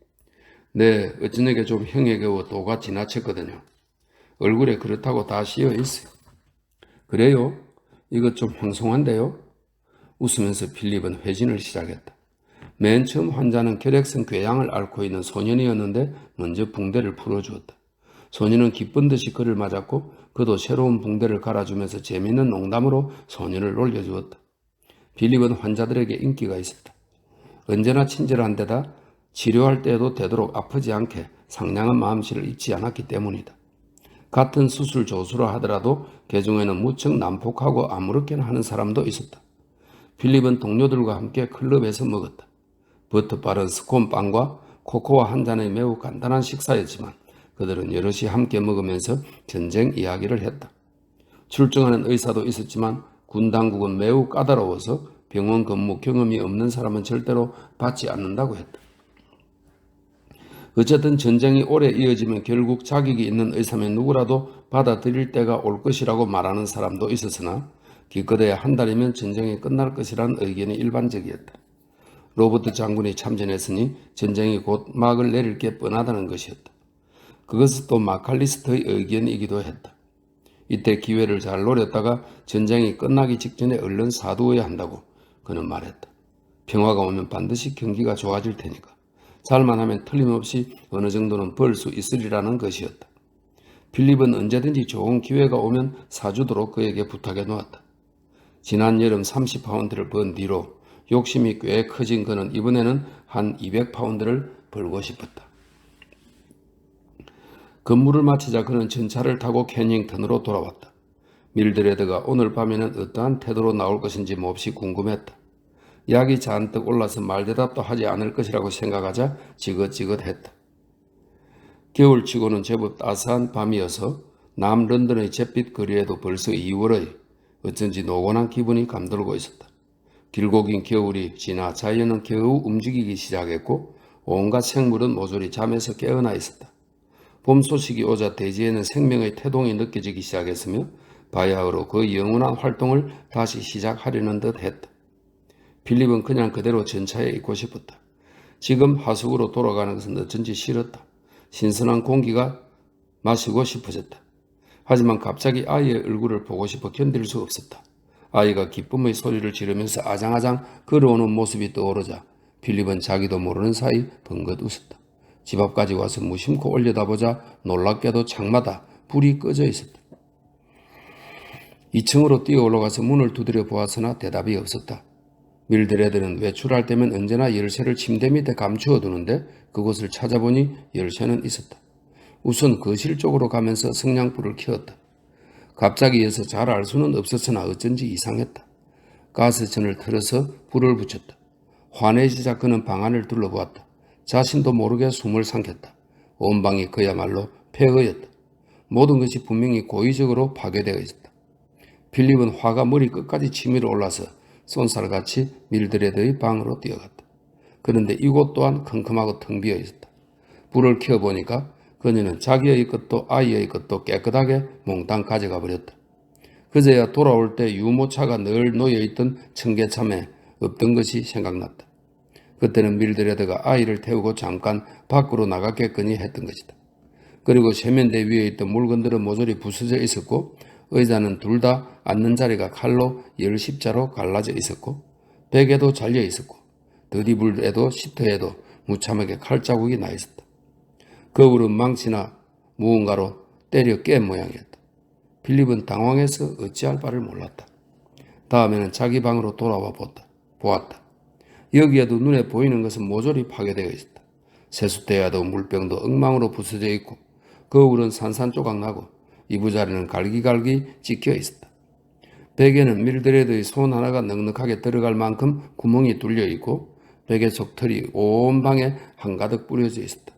네, 어쩌내게 좀 형에 겨워 도가 지나쳤거든요. 얼굴에 그렇다고 다 씌어 있어요. 그래요? 이것 좀 황송한데요? 웃으면서 필립은 회진을 시작했다. 맨 처음 환자는 결핵성 궤양을 앓고 있는 소년이었는데 먼저 붕대를 풀어주었다. 소년은 기쁜 듯이 그를 맞았고 그도 새로운 붕대를 갈아주면서 재미있는 농담으로 소년을 놀려주었다. 필립은 환자들에게 인기가 있었다. 언제나 친절한 데다 치료할 때에도 되도록 아프지 않게 상냥한 마음씨를 잊지 않았기 때문이다. 같은 수술 조수라 하더라도 개중에는 무척 난폭하고 아무렇게나 하는 사람도 있었다. 필립은 동료들과 함께 클럽에서 먹었다. 버터 빠른 스콘빵과 코코아 한 잔의 매우 간단한 식사였지만 그들은 여럿이 함께 먹으면서 전쟁 이야기를 했다. 출정하는 의사도 있었지만 군 당국은 매우 까다로워서 병원 근무 경험이 없는 사람은 절대로 받지 않는다고 했다. 어쨌든 전쟁이 오래 이어지면 결국 자격이 있는 의사면 누구라도 받아들일 때가 올 것이라고 말하는 사람도 있었으나 기껏해야 한 달이면 전쟁이 끝날 것이라는 의견이 일반적이었다. 로버트 장군이 참전했으니 전쟁이 곧 막을 내릴 게 뻔하다는 것이었다. 그것은 또 마칼리스터의 의견이기도 했다. 이때 기회를 잘 노렸다가 전쟁이 끝나기 직전에 얼른 사두어야 한다고 그는 말했다. 평화가 오면 반드시 경기가 좋아질 테니까. 잘만 하면 틀림없이 어느 정도는 벌 수 있으리라는 것이었다. 필립은 언제든지 좋은 기회가 오면 사주도록 그에게 부탁해 놓았다. 지난 여름 30파운드를 번 뒤로 욕심이 꽤 커진 그는 이번에는 한 200파운드를 벌고 싶었다. 근무를 마치자 그는 전차를 타고 캐닝턴으로 돌아왔다. 밀드레드가 오늘 밤에는 어떠한 태도로 나올 것인지 몹시 궁금했다. 약이 잔뜩 올라서 말대답도 하지 않을 것이라고 생각하자 지긋지긋했다. 겨울치고는 제법 따스한 밤이어서 남런던의 잿빛 거리에도 벌써 2월의 어쩐지 노곤한 기분이 감돌고 있었다. 길고 긴 겨울이 지나 자연은 겨우 움직이기 시작했고 온갖 생물은 모조리 잠에서 깨어나 있었다. 봄 소식이 오자 대지에는 생명의 태동이 느껴지기 시작했으며 바야흐로 그 영원한 활동을 다시 시작하려는 듯 했다. 필립은 그냥 그대로 전차에 있고 싶었다. 지금 하숙으로 돌아가는 것은 어쩐지 싫었다. 신선한 공기가 마시고 싶어졌다. 하지만 갑자기 아이의 얼굴을 보고 싶어 견딜 수 없었다. 아이가 기쁨의 소리를 지르면서 아장아장 걸어오는 모습이 떠오르자 필립은 자기도 모르는 사이 번긋 웃었다. 집 앞까지 와서 무심코 올려다보자 놀랍게도 창마다 불이 꺼져 있었다. 2층으로 뛰어 올라가서 문을 두드려 보았으나 대답이 없었다. 밀드레드는 외출할 때면 언제나 열쇠를 침대 밑에 감추어 두는데 그곳을 찾아보니 열쇠는 있었다. 우선 거실 쪽으로 가면서 성냥불을 켜었다. 갑자기여서 잘 알 수는 없었으나 어쩐지 이상했다. 가스전을 틀어서 불을 붙였다. 환해지자 그는 방 안을 둘러보았다. 자신도 모르게 숨을 삼켰다. 온 방이 그야말로 폐허였다. 모든 것이 분명히 고의적으로 파괴되어 있었다. 필립은 화가 머리 끝까지 치밀어 올라서 쏜살같이 밀드레드의 방으로 뛰어갔다. 그런데 이곳 또한 컴컴하고 텅 비어 있었다. 불을 켜보니까 그녀는 자기의 것도 아이의 것도 깨끗하게 몽땅 가져가 버렸다. 그제야 돌아올 때 유모차가 늘 놓여있던 청계참에 없던 것이 생각났다. 그때는 밀드레드가 아이를 태우고 잠깐 밖으로 나갔겠거니 했던 것이다. 그리고 세면대 위에 있던 물건들은 모조리 부서져 있었고 의자는 둘 다 앉는 자리가 칼로 10자로 갈라져 있었고 베개도 잘려 있었고 드리블에도 시트에도 무참하게 칼자국이 나 있었다. 거울은 망치나 무언가로 때려 깬 모양이었다. 필립은 당황해서 어찌할 바를 몰랐다. 다음에는 자기 방으로 돌아와 보았다. 여기에도 눈에 보이는 것은 모조리 파괴되어 있었다. 세숫대야도 물병도 엉망으로 부서져 있고 거울은 산산조각 나고 이부자리는 갈기갈기 찍혀 있었다. 베개는 밀드레드의 손 하나가 넉넉하게 들어갈 만큼 구멍이 뚫려 있고 베개 속 털이 온 방에 한가득 뿌려져 있었다.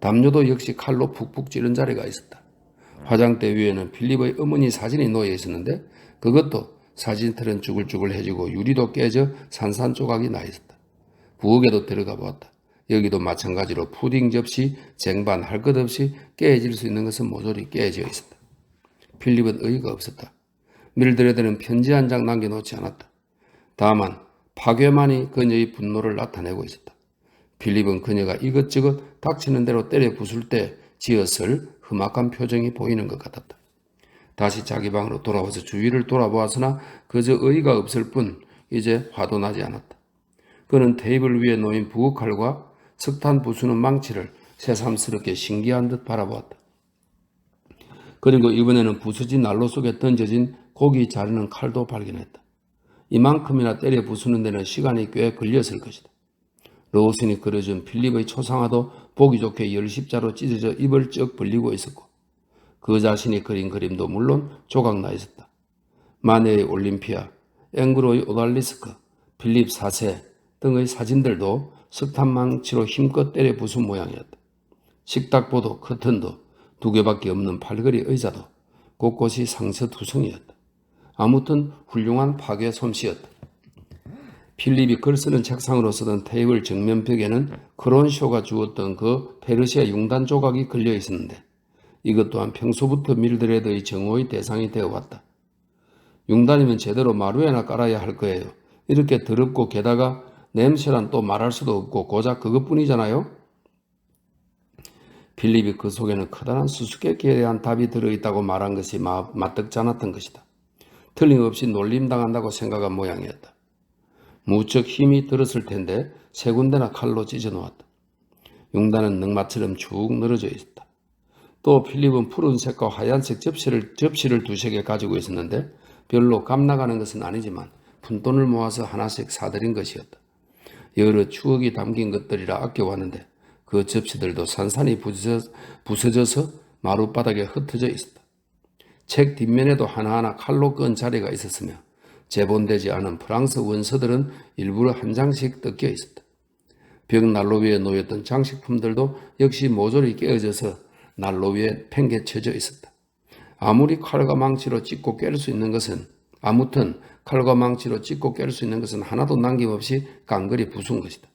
담요도 역시 칼로 푹푹 찌른 자리가 있었다. 화장대 위에는 필립의 어머니 사진이 놓여 있었는데 그것도 사진틀은 쭈글쭈글해지고 유리도 깨져 산산조각이 나 있었다. 부엌에도 들어가 보았다. 여기도 마찬가지로 푸딩 접시, 쟁반 할 것 없이 깨질 수 있는 것은 모조리 깨져 있었다. 필립은 의의가 없었다. 밀드레드는 편지 한 장 남겨놓지 않았다. 다만 파괴만이 그녀의 분노를 나타내고 있었다. 필립은 그녀가 이것저것 닥치는 대로 때려 부술 때 지었을 험악한 표정이 보이는 것 같았다. 다시 자기 방으로 돌아와서 주위를 돌아보았으나 그저 의의가 없을 뿐 이제 화도 나지 않았다. 그는 테이블 위에 놓인 부엌칼과 석탄 부수는 망치를 새삼스럽게 신기한 듯 바라보았다. 그리고 이번에는 부서진 난로 속에 던져진 고기 자르는 칼도 발견했다. 이만큼이나 때려 부수는 데는 시간이 꽤 걸렸을 것이다. 로슨이 그려준 필립의 초상화도 보기 좋게 10자로 찢어져 입을 쩍 벌리고 있었고 그 자신이 그린 그림도 물론 조각나 있었다. 마네의 올림피아, 앵그로의 오달리스크, 필립 4세 등의 사진들도 석탄망치로 힘껏 때려 부순 모양이었다. 식탁보도 커튼도 두 개밖에 없는 팔걸이 의자도 곳곳이 상처투성이었다. 아무튼 훌륭한 파괴 솜씨였다. 필립이 글 쓰는 책상으로 쓰던 테이블 정면 벽에는 크론쇼가 주었던 그 페르시아 융단 조각이 걸려 있었는데 이것 또한 평소부터 밀드레드의 정오의 대상이 되어왔다. 융단이면 제대로 마루에나 깔아야 할 거예요. 이렇게 더럽고 게다가 냄새란 또 말할 수도 없고 고작 그것뿐이잖아요. 필립이 그 속에는 커다란 수수께끼에 대한 답이 들어있다고 말한 것이 마뜩지 않았던 것이다. 틀림없이 놀림당한다고 생각한 모양이었다. 무척 힘이 들었을 텐데 세 군데나 칼로 찢어놓았다. 융단은 늑마처럼 쭉 늘어져 있었다. 또 필립은 푸른색과 하얀색 접시를 두세 개 가지고 있었는데 별로 값나가는 것은 아니지만 푼돈을 모아서 하나씩 사들인 것이었다. 여러 추억이 담긴 것들이라 아껴왔는데 그 접시들도 산산이 부서져서 마룻바닥에 흩어져 있었다. 책 뒷면에도 하나하나 칼로 끈 자리가 있었으며 재본되지 않은 프랑스 원서들은 일부러 한 장씩 뜯겨 있었다. 벽 난로 위에 놓였던 장식품들도 역시 모조리 깨어져서 난로 위에 팽개쳐져 있었다. 아무리 칼과 망치로 찢고 깰 수 있는 것은 하나도 남김없이 깡그리 부순 것이다.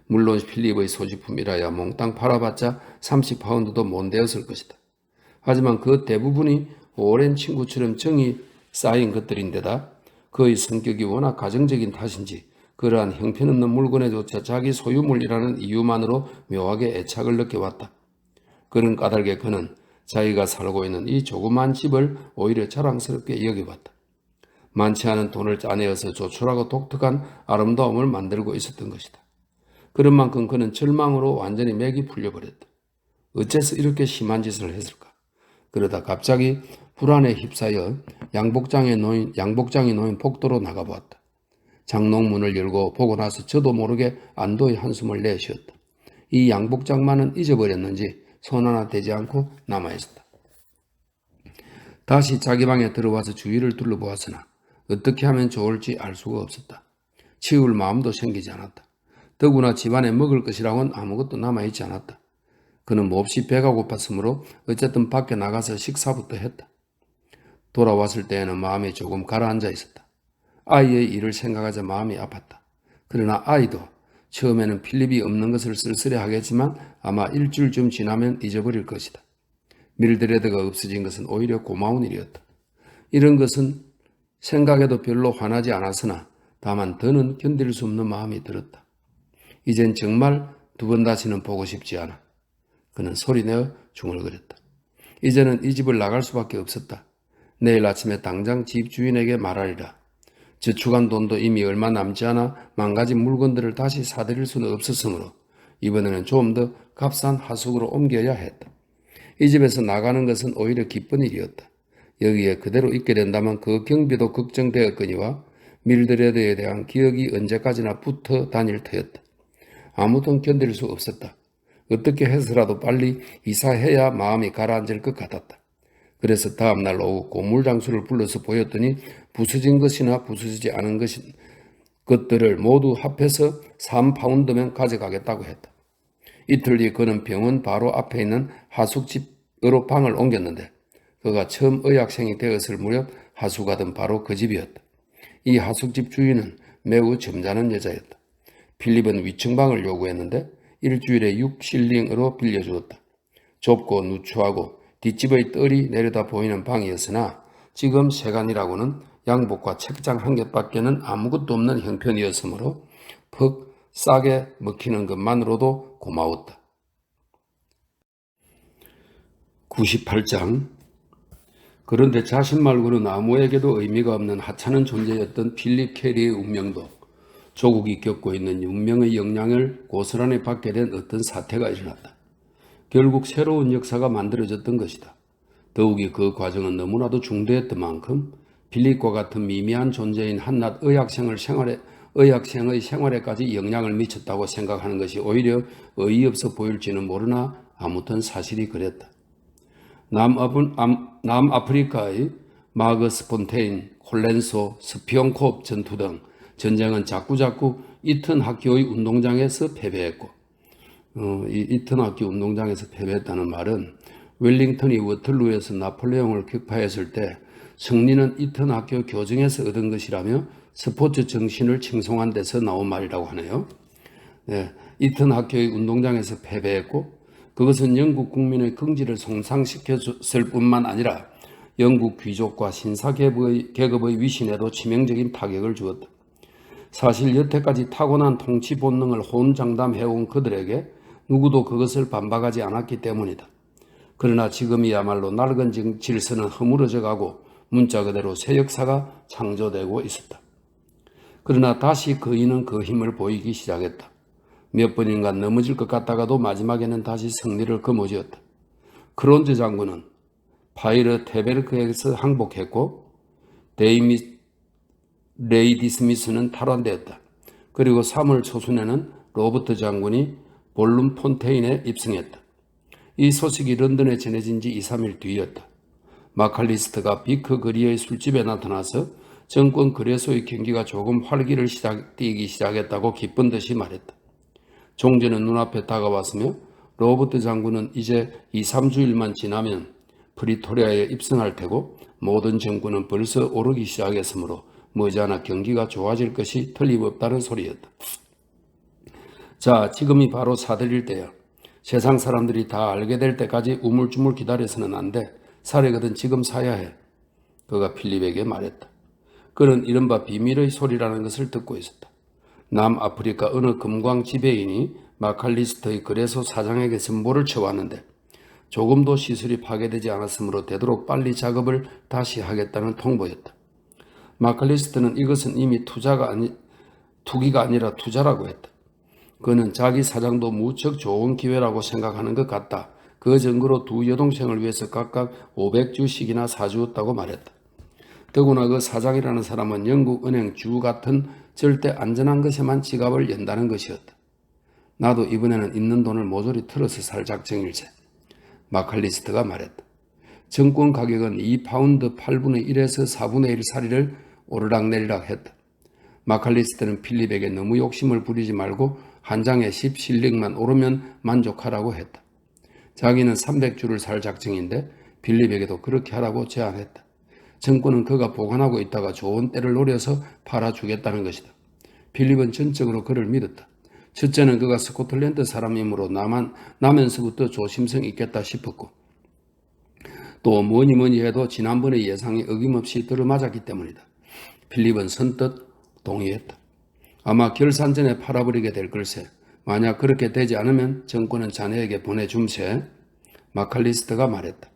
물론 필립의 소지품이라야 몽땅 팔아봤자 30파운드도 못 되었을 것이다. 하지만 그 대부분이 오랜 친구처럼 정이 쌓인 것들인데다 그의 성격이 워낙 가정적인 탓인지 그러한 형편없는 물건에조차 자기 소유물이라는 이유만으로 묘하게 애착을 느껴왔다. 그런 까닭에 그는 자기가 살고 있는 이 조그만 집을 오히려 자랑스럽게 여겨봤다. 많지 않은 돈을 짜내어서 조촐하고 독특한 아름다움을 만들고 있었던 것이다. 그런 만큼 그는 절망으로 완전히 맥이 풀려버렸다. 어째서 이렇게 심한 짓을 했을까? 그러다 갑자기 불안에 휩싸여 양복장이 놓인 복도로 나가보았다. 장롱문을 열고 보고 나서 저도 모르게 안도의 한숨을 내쉬었다. 이 양복장만은 잊어버렸는지 손 하나 대지 않고 남아있었다. 다시 자기 방에 들어와서 주위를 둘러보았으나 어떻게 하면 좋을지 알 수가 없었다. 치울 마음도 생기지 않았다. 더구나 집안에 먹을 것이라고는 아무것도 남아있지 않았다. 그는 몹시 배가 고팠으므로 어쨌든 밖에 나가서 식사부터 했다. 돌아왔을 때에는 마음이 조금 가라앉아 있었다. 아이의 일을 생각하자 마음이 아팠다. 그러나 아이도 처음에는 필립이 없는 것을 쓸쓸해하겠지만 아마 일주일쯤 지나면 잊어버릴 것이다. 밀드레드가 없어진 것은 오히려 고마운 일이었다. 이런 것은 생각해도 별로 화나지 않았으나 다만 더는 견딜 수 없는 마음이 들었다. 이젠 정말 두 번 다시는 보고 싶지 않아. 그는 소리내어 중얼거렸다. 이제는 이 집을 나갈 수밖에 없었다. 내일 아침에 당장 집 주인에게 말하리라. 저축한 돈도 이미 얼마 남지 않아 망가진 물건들을 다시 사들일 수는 없었으므로 이번에는 좀 더 값싼 하숙으로 옮겨야 했다. 이 집에서 나가는 것은 오히려 기쁜 일이었다. 여기에 그대로 있게 된다면 그 경비도 걱정되었거니와 밀드레드에 대한 기억이 언제까지나 붙어 다닐 터였다. 아무도 견딜 수 없었다. 어떻게 해서라도 빨리 이사해야 마음이 가라앉을 것 같았다. 그래서 다음날 오후 고물장수를 불러서 보였더니 부서진 것이나 부서지지 않은 것들을 모두 합해서 3파운드면 가져가겠다고 했다. 이틀 뒤 그는 병원 바로 앞에 있는 하숙집으로 방을 옮겼는데 그가 처음 의학생이 되었을 무렵 하숙하던 바로 그 집이었다. 이 하숙집 주인은 매우 점잖은 여자였다. 필립은 위층방을 요구했는데 일주일에 6실링으로 빌려주었다. 좁고 누추하고 뒷집의 뜰이 내려다 보이는 방이었으나 지금 세간이라고는 양복과 책장 한 겹밖에는 아무것도 없는 형편이었으므로 퍽 싸게 먹히는 것만으로도 고마웠다. 98장. 그런데 자신 말고는 아무에게도 의미가 없는 하찮은 존재였던 필립 캐리의 운명도 조국이 겪고 있는 운명의 영향을 고스란히 받게 된 어떤 사태가 일어났다. 결국 새로운 역사가 만들어졌던 것이다. 더욱이 그 과정은 너무나도 중대했던 만큼 필립과 같은 미미한 존재인 한낱 의학생의 생활에까지 영향을 미쳤다고 생각하는 것이 오히려 어이없어 보일지는 모르나 아무튼 사실이 그랬다. 남아프리카의 마거스 폰테인, 콜렌소, 스피온콥 전투 등 전쟁은 자꾸자꾸 이튼 학교의 운동장에서 패배했고 이 이튼 학교 운동장에서 패배했다는 말은 웰링턴이 워털루에서 나폴레옹을 격파했을 때 승리는 이튼 학교 교정에서 얻은 것이라며 스포츠 정신을 칭송한 데서 나온 말이라고 하네요. 네, 이튼 학교의 운동장에서 패배했고 그것은 영국 국민의 긍지를 손상시켰을 뿐만 아니라 영국 귀족과 신사계급의 위신에도 치명적인 타격을 주었다. 사실 여태까지 타고난 통치 본능을 호언장담해온 그들에게 누구도 그것을 반박하지 않았기 때문이다. 그러나 지금이야말로 낡은 질서는 허물어져가고 문자 그대로 새 역사가 창조되고 있었다. 그러나 다시 그이는 그 힘을 보이기 시작했다. 몇 번인가 넘어질 것 같다가도 마지막에는 다시 승리를 거머쥐었다. 크론즈 장군은 파이르 테베르크에서 항복했고 레이디 스미스는 탈환되었다. 그리고 3월 초순에는 로버트 장군이 볼룸 폰테인에 입성했다. 이 소식이 런던에 전해진 지 2, 3일 뒤였다. 마칼리스트가 비크 거리의 술집에 나타나서 정권 거래소의 경기가 조금 활기를 띠기 시작했다고 기쁜 듯이 말했다. 종전은 눈앞에 다가왔으며 로버트 장군은 이제 2, 3주일만 지나면 프리토리아에 입성할 테고 모든 정권은 벌써 오르기 시작했으므로 머지않아 경기가 좋아질 것이 틀림없다는 소리였다. 자, 지금이 바로 사들일 때야. 세상 사람들이 다 알게 될 때까지 우물쭈물 기다려서는 안 돼. 사려거든 지금 사야 해. 그가 필립에게 말했다. 그는 이른바 비밀의 소리라는 것을 듣고 있었다. 남아프리카 어느 금광 지배인이 마칼리스트의 거래소 사장에게 선보를 쳐왔는데 조금도 시설이 파괴되지 않았으므로 되도록 빨리 작업을 다시 하겠다는 통보였다. 마칼리스트는 이것은 이미 투기가 아니라 투자라고 했다. 그는 자기 사장도 무척 좋은 기회라고 생각하는 것 같다. 그 증거로 두 여동생을 위해서 각각 500주씩이나 사주었다고 말했다. 더구나 그 사장이라는 사람은 영국 은행 주 같은 절대 안전한 것에만 지갑을 연다는 것이었다. 나도 이번에는 있는 돈을 모조리 틀어서 살 작정일세. 마칼리스트가 말했다. 정권 가격은 2파운드 8분의 1에서 4분의 1 사리를 오르락내리락 했다. 마칼리스트는 필립에게 너무 욕심을 부리지 말고 한 장에 10실링만 오르면 만족하라고 했다. 자기는 300주를 살 작정인데 필립에게도 그렇게 하라고 제안했다. 정권은 그가 보관하고 있다가 좋은 때를 노려서 팔아주겠다는 것이다. 필립은 전적으로 그를 믿었다. 첫째는 그가 스코틀랜드 사람이므로 나면서부터 조심성 있겠다 싶었고, 또 뭐니 해도 지난번의 예상이 어김없이 들어맞았기 때문이다. 필립은 선뜻 동의했다. 아마 결산 전에 팔아버리게 될 걸세. 만약 그렇게 되지 않으면 정권은 자네에게 보내줌세. 마칼리스트가 말했다.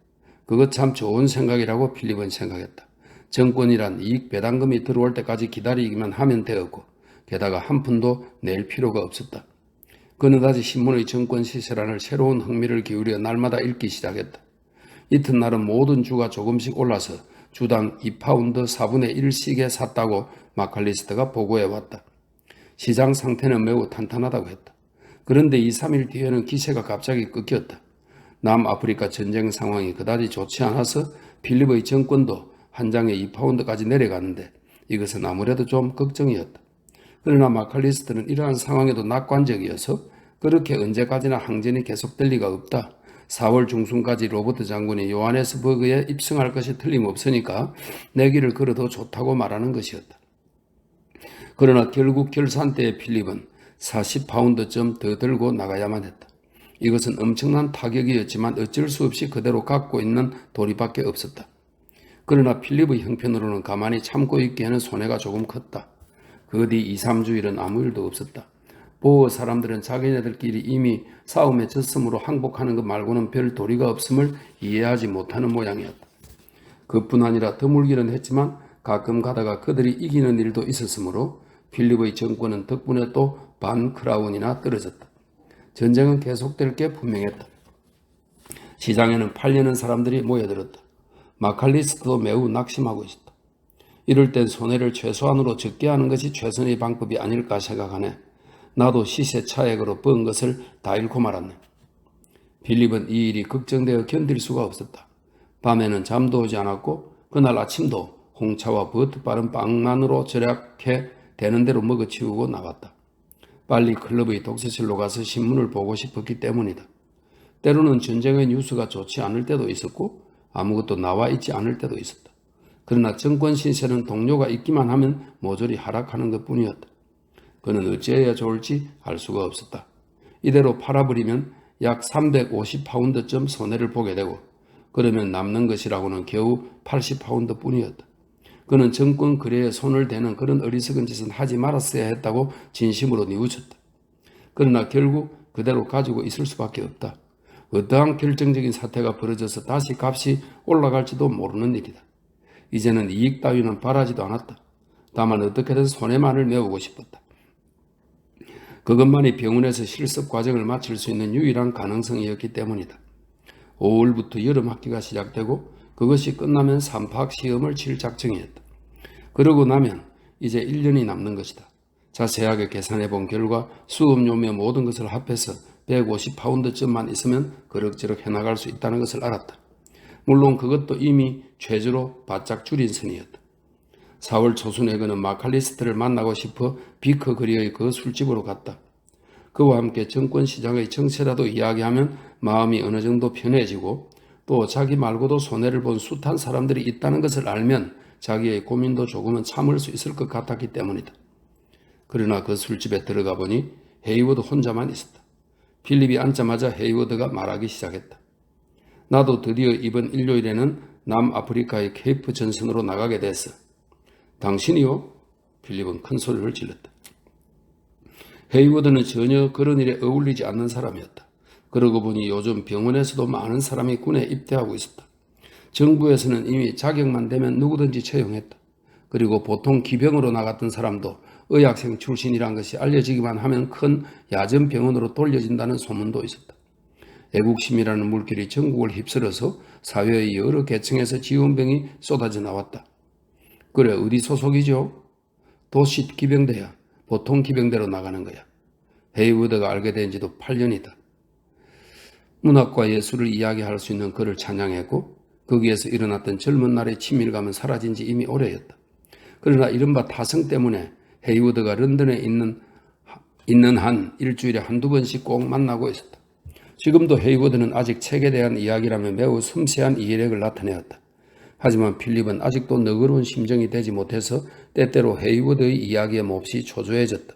그것 참 좋은 생각이라고 필립은 생각했다. 정권이란 이익 배당금이 들어올 때까지 기다리기만 하면 되었고, 게다가 한 푼도 낼 필요가 없었다. 그는 다시 신문의 정권 시세란을 새로운 흥미를 기울여 날마다 읽기 시작했다. 이튿날은 모든 주가 조금씩 올라서 주당 2파운드 4분의 1씩에 샀다고 마칼리스트가 보고해 왔다. 시장 상태는 매우 탄탄하다고 했다. 그런데 2, 3일 뒤에는 기세가 갑자기 꺾였다. 남아프리카 전쟁 상황이 그다지 좋지 않아서 필립의 정권도 한 장에 2파운드까지 내려가는데 이것은 아무래도 좀 걱정이었다. 그러나 마칼리스트는 이러한 상황에도 낙관적이어서 그렇게 언제까지나 항전이 계속될 리가 없다. 4월 중순까지 로버트 장군이 요하네스버그에 입성할 것이 틀림없으니까 내기를 걸어도 좋다고 말하는 것이었다. 그러나 결국 결산 때의 필립은 40파운드쯤 더 들고 나가야만 했다. 이것은 엄청난 타격이었지만 어쩔 수 없이 그대로 갖고 있는 도리밖에 없었다. 그러나 필립의 형편으로는 가만히 참고 있기에는 손해가 조금 컸다. 그 뒤 2, 3주일은 아무 일도 없었다. 보어 사람들은 자기네들끼리 이미 싸움에 졌으므로 항복하는 것 말고는 별 도리가 없음을 이해하지 못하는 모양이었다. 그뿐 아니라 드물기는 했지만 가끔 가다가 그들이 이기는 일도 있었으므로 필립의 정권은 덕분에 또 반 크라운이나 떨어졌다. 전쟁은 계속될 게 분명했다. 시장에는 팔려는 사람들이 모여들었다. 마칼리스트도 매우 낙심하고 있었다. 이럴 땐 손해를 최소한으로 적게 하는 것이 최선의 방법이 아닐까 생각하네. 나도 시세 차액으로 번 것을 다 잃고 말았네. 필립은 이 일이 걱정되어 견딜 수가 없었다. 밤에는 잠도 오지 않았고 그날 아침도 홍차와 버트 빠른 빵만으로 절약해 되는 대로 먹어치우고 나갔다. 빨리 클럽의 독서실로 가서 신문을 보고 싶었기 때문이다. 때로는 전쟁의 뉴스가 좋지 않을 때도 있었고 아무것도 나와 있지 않을 때도 있었다. 그러나 정권 신세는 동료가 있기만 하면 모조리 하락하는 것뿐이었다. 그는 어찌해야 좋을지 알 수가 없었다. 이대로 팔아버리면 약 350파운드쯤 손해를 보게 되고 그러면 남는 것이라고는 겨우 80파운드 뿐이었다. 그는 정권 거래에 손을 대는 그런 어리석은 짓은 하지 말았어야 했다고 진심으로 뉘우쳤다. 그러나 결국 그대로 가지고 있을 수밖에 없다. 어떠한 결정적인 사태가 벌어져서 다시 값이 올라갈지도 모르는 일이다. 이제는 이익 따위는 바라지도 않았다. 다만 어떻게든 손해만을 메우고 싶었다. 그것만이 병원에서 실습 과정을 마칠 수 있는 유일한 가능성이었기 때문이다. 5월부터 여름 학기가 시작되고 그것이 끝나면 3파학 시험을 칠 작정이었다. 그러고 나면 이제 1년이 남는 것이다. 자세하게 계산해 본 결과 수업료며 모든 것을 합해서 150파운드쯤만 있으면 그럭저럭 해나갈 수 있다는 것을 알았다. 물론 그것도 이미 최저로 바짝 줄인 선이었다. 4월 초순에 그는 마칼리스트를 만나고 싶어 비커 거리의 그 술집으로 갔다. 그와 함께 정권시장의 정체라도 이야기하면 마음이 어느 정도 편해지고 또 자기 말고도 손해를 본 숱한 사람들이 있다는 것을 알면 자기의 고민도 조금은 참을 수 있을 것 같았기 때문이다. 그러나 그 술집에 들어가 보니 헤이워드 혼자만 있었다. 필립이 앉자마자 헤이워드가 말하기 시작했다. 나도 드디어 이번 일요일에는 남아프리카의 케이프 전선으로 나가게 됐어. 당신이요? 필립은 큰 소리를 질렀다. 헤이워드는 전혀 그런 일에 어울리지 않는 사람이었다. 그러고 보니 요즘 병원에서도 많은 사람이 군에 입대하고 있었다. 정부에서는 이미 자격만 되면 누구든지 채용했다. 그리고 보통 기병으로 나갔던 사람도 의학생 출신이란 것이 알려지기만 하면 큰 야전병원으로 돌려진다는 소문도 있었다. 애국심이라는 물결이 전국을 휩쓸어서 사회의 여러 계층에서 지원병이 쏟아져 나왔다. 그래, 어디 소속이죠? 도시 기병대야. 보통 기병대로 나가는 거야. 헤이워드가 알게 된 지도 8년이다. 문학과 예술을 이야기할 수 있는 그를 찬양했고 거기에서 일어났던 젊은 날의 친밀감은 사라진 지 이미 오래였다. 그러나 이른바 타성 때문에 헤이워드가 런던에 있는 한 일주일에 한두 번씩 꼭 만나고 있었다. 지금도 헤이워드는 아직 책에 대한 이야기라면 매우 섬세한 이해력을 나타내었다. 하지만 필립은 아직도 너그러운 심정이 되지 못해서 때때로 헤이워드의 이야기에 몹시 초조해졌다.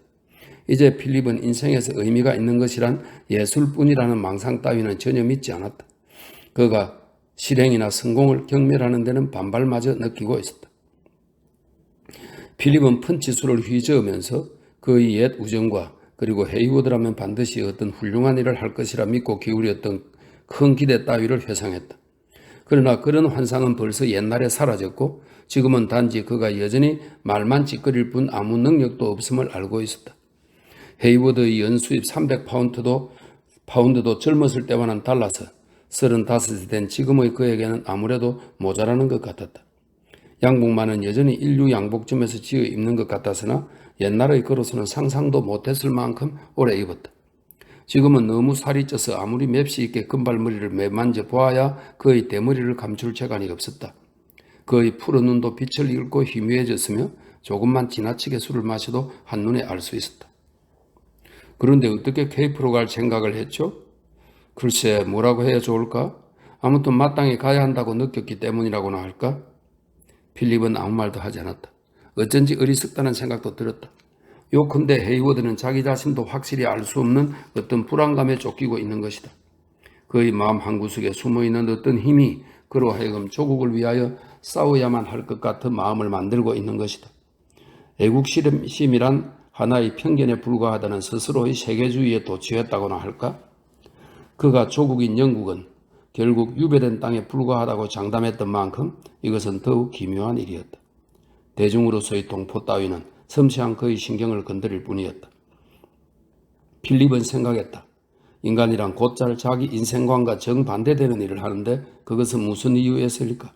이제 필립은 인생에서 의미가 있는 것이란 예술뿐이라는 망상 따위는 전혀 믿지 않았다. 그가 실행이나 성공을 경멸하는 데는 반발마저 느끼고 있었다. 필립은 펀치술을 휘저으면서 그의 옛 우정과 그리고 헤이워드라면 반드시 어떤 훌륭한 일을 할 것이라 믿고 기울였던 큰 기대 따위를 회상했다. 그러나 그런 환상은 벌써 옛날에 사라졌고 지금은 단지 그가 여전히 말만 찌꺼릴 뿐 아무 능력도 없음을 알고 있었다. 헤이워드의 연수입 300파운드도 젊었을 때와는 달라서 35이 된 지금의 그에게는 아무래도 모자라는 것 같았다. 양복만은 여전히 인류 양복점에서 지어 입는 것 같았으나 옛날의 그로서는 상상도 못했을 만큼 오래 입었다. 지금은 너무 살이 쪄서 아무리 맵시 있게 금발머리를 매만져 보아야 그의 대머리를 감출 재간이 없었다. 그의 푸른 눈도 빛을 잃고 희미해졌으며 조금만 지나치게 술을 마셔도 한눈에 알 수 있었다. 그런데 어떻게 케이프로 갈 생각을 했죠? 글쎄 뭐라고 해야 좋을까? 아무튼 마땅히 가야 한다고 느꼈기 때문이라고나 할까? 필립은 아무 말도 하지 않았다. 어쩐지 어리석다는 생각도 들었다. 요컨대 헤이워드는 자기 자신도 확실히 알 수 없는 어떤 불안감에 쫓기고 있는 것이다. 그의 마음 한구석에 숨어있는 어떤 힘이 그로 하여금 조국을 위하여 싸워야만 할 것 같은 마음을 만들고 있는 것이다. 애국심이란 하나의 편견에 불과하다는 스스로의 세계주의에 도취했다고나 할까? 그가 조국인 영국은 결국 유배된 땅에 불과하다고 장담했던 만큼 이것은 더욱 기묘한 일이었다. 대중으로서의 동포 따위는 섬세한 그의 신경을 건드릴 뿐이었다. 필립은 생각했다. 인간이란 곧잘 자기 인생관과 정반대되는 일을 하는데 그것은 무슨 이유에서일까?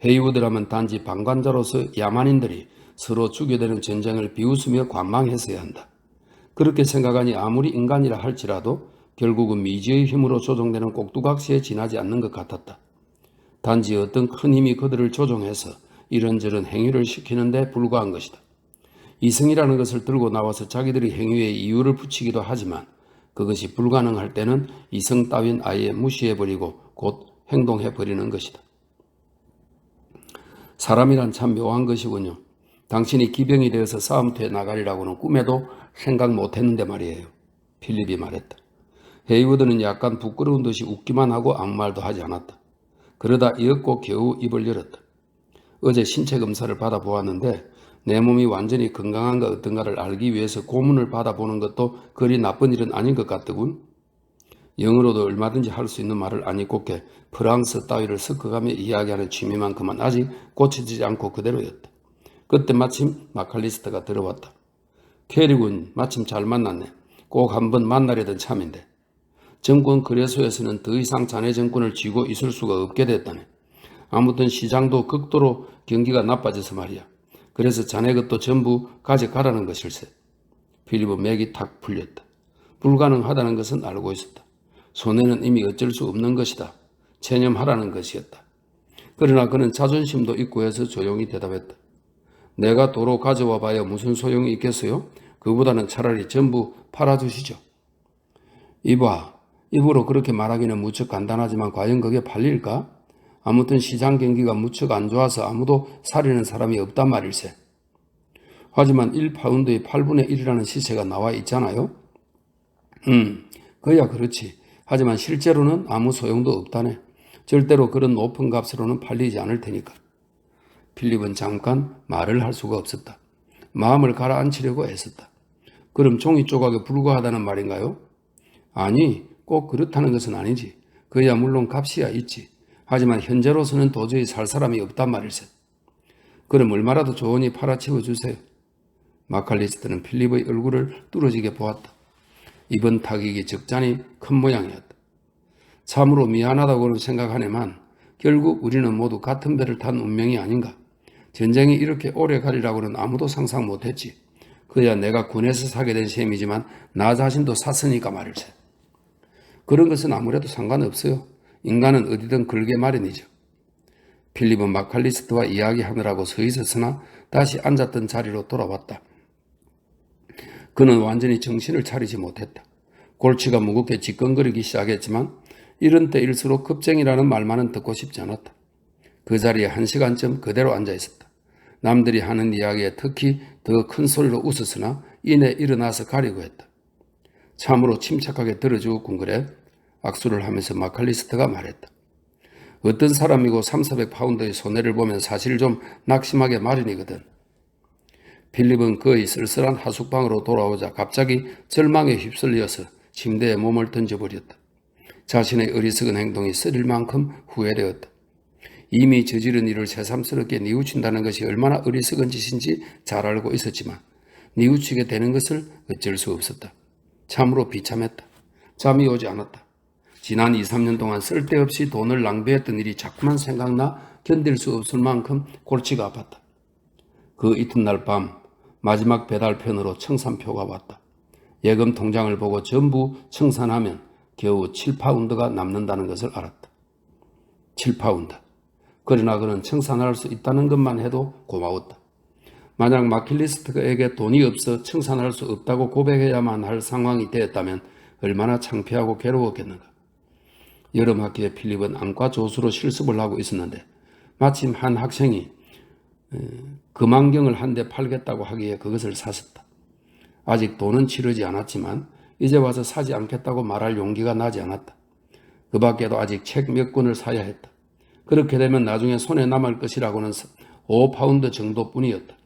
헤이워드라면 단지 방관자로서 야만인들이 서로 죽여대는 전쟁을 비웃으며 관망했어야 한다. 그렇게 생각하니 아무리 인간이라 할지라도 결국은 미지의 힘으로 조종되는 꼭두각시에 지나지 않는 것 같았다. 단지 어떤 큰 힘이 그들을 조종해서 이런저런 행위를 시키는 데 불과한 것이다. 이성이라는 것을 들고 나와서 자기들의 행위에 이유를 붙이기도 하지만 그것이 불가능할 때는 이성 따윈 아예 무시해버리고 곧 행동해버리는 것이다. 사람이란 참 묘한 것이군요. 당신이 기병이 되어서 싸움터에 나가리라고는 꿈에도 생각 못했는데 말이에요. 필립이 말했다. 헤이워드는 약간 부끄러운 듯이 웃기만 하고 아무 말도 하지 않았다. 그러다 이윽고 겨우 입을 열었다. 어제 신체 검사를 받아보았는데 내 몸이 완전히 건강한가 어떤가를 알기 위해서 고문을 받아보는 것도 그리 나쁜 일은 아닌 것 같더군. 영어로도 얼마든지 할 수 있는 말을 아니 곱게 프랑스 따위를 섞어가며 이야기하는 취미만큼은 아직 고쳐지지 않고 그대로였다. 그때 마침 마칼리스터가 들어왔다. 캐리군 마침 잘 만났네. 꼭 한번 만나려던 참인데. 정권 거래소에서는 더 이상 자네 정권을 쥐고 있을 수가 없게 됐다네. 아무튼 시장도 극도로 경기가 나빠져서 말이야. 그래서 자네 것도 전부 가져가라는 것일세. 필립은 맥이 탁 풀렸다. 불가능하다는 것은 알고 있었다. 손해는 이미 어쩔 수 없는 것이다. 체념하라는 것이었다. 그러나 그는 자존심도 있고 해서 조용히 대답했다. 내가 도로 가져와 봐야 무슨 소용이 있겠어요? 그보다는 차라리 전부 팔아주시죠. 이봐, 입으로 그렇게 말하기는 무척 간단하지만 과연 그게 팔릴까? 아무튼 시장 경기가 무척 안 좋아서 아무도 사려는 사람이 없단 말일세. 하지만 1파운드의 8분의 1이라는 시세가 나와 있잖아요. 그야 그렇지. 하지만 실제로는 아무 소용도 없다네. 절대로 그런 높은 값으로는 팔리지 않을 테니까. 필립은 잠깐 말을 할 수가 없었다. 마음을 가라앉히려고 애썼다. 그럼 종이 조각에 불과하다는 말인가요? 아니, 꼭 그렇다는 것은 아니지. 그야 물론 값이야 있지. 하지만 현재로서는 도저히 살 사람이 없단 말일세. 그럼 얼마라도 좋으니 팔아치워 주세요. 마칼리스트는 필립의 얼굴을 뚫어지게 보았다. 이번 타격이 적잖이 큰 모양이었다. 참으로 미안하다고는 생각하네만 결국 우리는 모두 같은 배를 탄 운명이 아닌가. 전쟁이 이렇게 오래 가리라고는 아무도 상상 못했지. 그야 내가 군에서 사게 된 셈이지만 나 자신도 샀으니까 말일세. 그런 것은 아무래도 상관없어요. 인간은 어디든 걸게 마련이죠. 필립은 마칼리스트와 이야기하느라고 서 있었으나 다시 앉았던 자리로 돌아왔다. 그는 완전히 정신을 차리지 못했다. 골치가 무겁게 지끈거리기 시작했지만 이런 때일수록 급쟁이라는 말만은 듣고 싶지 않았다. 그 자리에 1시간쯤 그대로 앉아 있었다. 남들이 하는 이야기에 특히 더 큰 소리로 웃었으나 이내 일어나서 가리고 했다. 참으로 침착하게 들어주었군 그래? 악수를 하면서 마칼리스터가 말했다. 어떤 사람이고 3,400파운드의 손해를 보면 사실 좀 낙심하게 마련이거든. 필립은 거의 쓸쓸한 하숙방으로 돌아오자 갑자기 절망에 휩쓸려서 침대에 몸을 던져버렸다. 자신의 어리석은 행동이 쓰릴 만큼 후회되었다. 이미 저지른 일을 새삼스럽게 뉘우친다는 것이 얼마나 어리석은 짓인지 잘 알고 있었지만 뉘우치게 되는 것을 어쩔 수 없었다. 참으로 비참했다. 잠이 오지 않았다. 지난 2, 3년 동안 쓸데없이 돈을 낭비했던 일이 자꾸만 생각나 견딜 수 없을 만큼 골치가 아팠다. 그 이튿날 밤 마지막 배달편으로 청산표가 왔다. 예금 통장을 보고 전부 청산하면 겨우 7파운드가 남는다는 것을 알았다. 7파운드. 그러나 그는 청산할 수 있다는 것만 해도 고마웠다. 만약 마칼리스터에게 돈이 없어 청산할 수 없다고 고백해야만 할 상황이 되었다면 얼마나 창피하고 괴로웠겠는가. 여름 학기에 필립은 안과 조수로 실습을 하고 있었는데 마침 한 학생이 금안경을 한 대 팔겠다고 하기에 그것을 샀었다. 아직 돈은 치르지 않았지만 이제 와서 사지 않겠다고 말할 용기가 나지 않았다. 그 밖에도 아직 책 몇 권을 사야 했다. 그렇게 되면 나중에 손에 남을 것이라고는 5파운드 정도뿐이었다.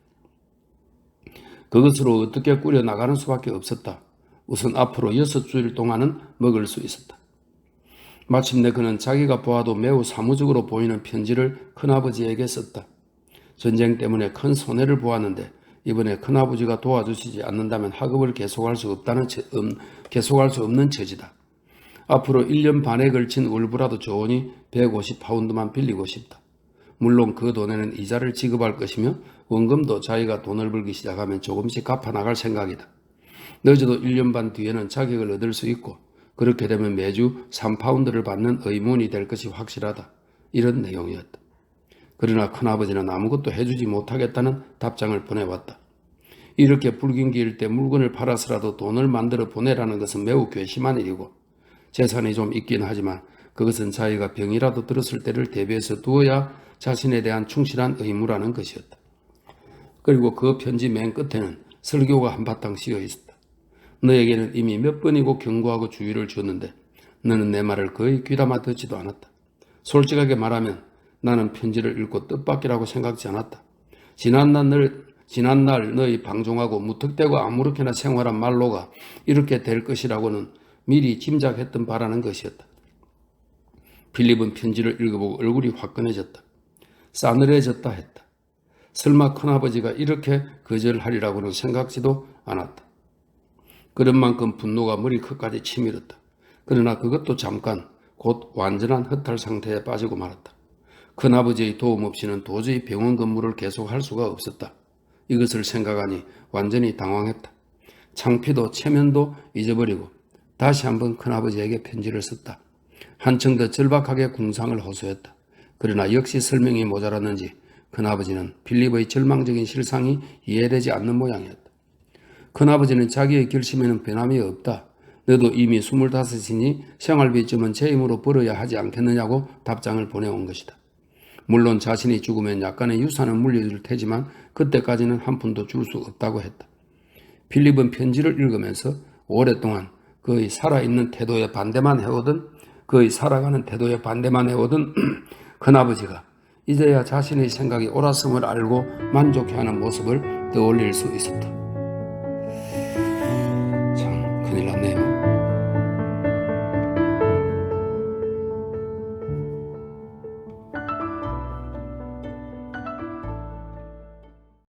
그것으로 어떻게 꾸려나가는 수밖에 없었다. 우선 앞으로 6주일 동안은 먹을 수 있었다. 마침내 그는 자기가 보아도 매우 사무적으로 보이는 편지를 큰아버지에게 썼다. 전쟁 때문에 큰 손해를 보았는데 이번에 큰아버지가 도와주시지 않는다면 학업을 계속할 수 없는 처지다. 앞으로 1년 반에 걸친 울부라도 좋으니 150파운드만 빌리고 싶다. 물론 그 돈에는 이자를 지급할 것이며 원금도 자기가 돈을 벌기 시작하면 조금씩 갚아나갈 생각이다. 늦어도 1년 반 뒤에는 자격을 얻을 수 있고 그렇게 되면 매주 3파운드를 받는 의무원이 될 것이 확실하다. 이런 내용이었다. 그러나 큰아버지는 아무것도 해주지 못하겠다는 답장을 보내왔다. 이렇게 불경기일 때 물건을 팔아서라도 돈을 만들어 보내라는 것은 매우 괘씸한 일이고 재산이 좀 있긴 하지만 그것은 자기가 병이라도 들었을 때를 대비해서 두어야 자신에 대한 충실한 의무라는 것이었다. 그리고 그 편지 맨 끝에는 설교가 한바탕 씌어 있었다. 너에게는 이미 몇 번이고 경고하고 주의를 줬는데 너는 내 말을 거의 귀담아 듣지도 않았다. 솔직하게 말하면 나는 편지를 읽고 뜻밖이라고 생각지 않았다. 지난날 너희 방종하고 무턱대고 아무렇게나 생활한 말로가 이렇게 될 것이라고는 미리 짐작했던 바라는 것이었다. 필립은 편지를 읽어보고 얼굴이 화끈해졌다. 싸늘해졌다 했다. 설마 큰아버지가 이렇게 거절하리라고는 생각지도 않았다. 그런 만큼 분노가 머리끝까지 치밀었다. 그러나 그것도 잠깐 곧 완전한 허탈 상태에 빠지고 말았다. 큰아버지의 도움 없이는 도저히 병원 근무를 계속할 수가 없었다. 이것을 생각하니 완전히 당황했다. 창피도 체면도 잊어버리고 다시 한번 큰아버지에게 편지를 썼다. 한층 더 절박하게 궁상을 호소했다. 그러나 역시 설명이 모자랐는지 큰아버지는 필립의 절망적인 실상이 이해되지 않는 모양이었다. 큰아버지는 자기의 결심에는 변함이 없다. 너도 이미 25이니 생활비쯤은 제 힘으로 벌어야 하지 않겠느냐고 답장을 보내온 것이다. 물론 자신이 죽으면 약간의 유산은 물려줄 테지만 그때까지는 한 푼도 줄 수 없다고 했다. 필립은 편지를 읽으면서 오랫동안 그의 살아가는 태도에 반대만 해오던 큰아버지가 이제야 자신의 생각이 옳았음을 알고 만족해하는 모습을 떠올릴 수 있었다. 참 큰일 났네.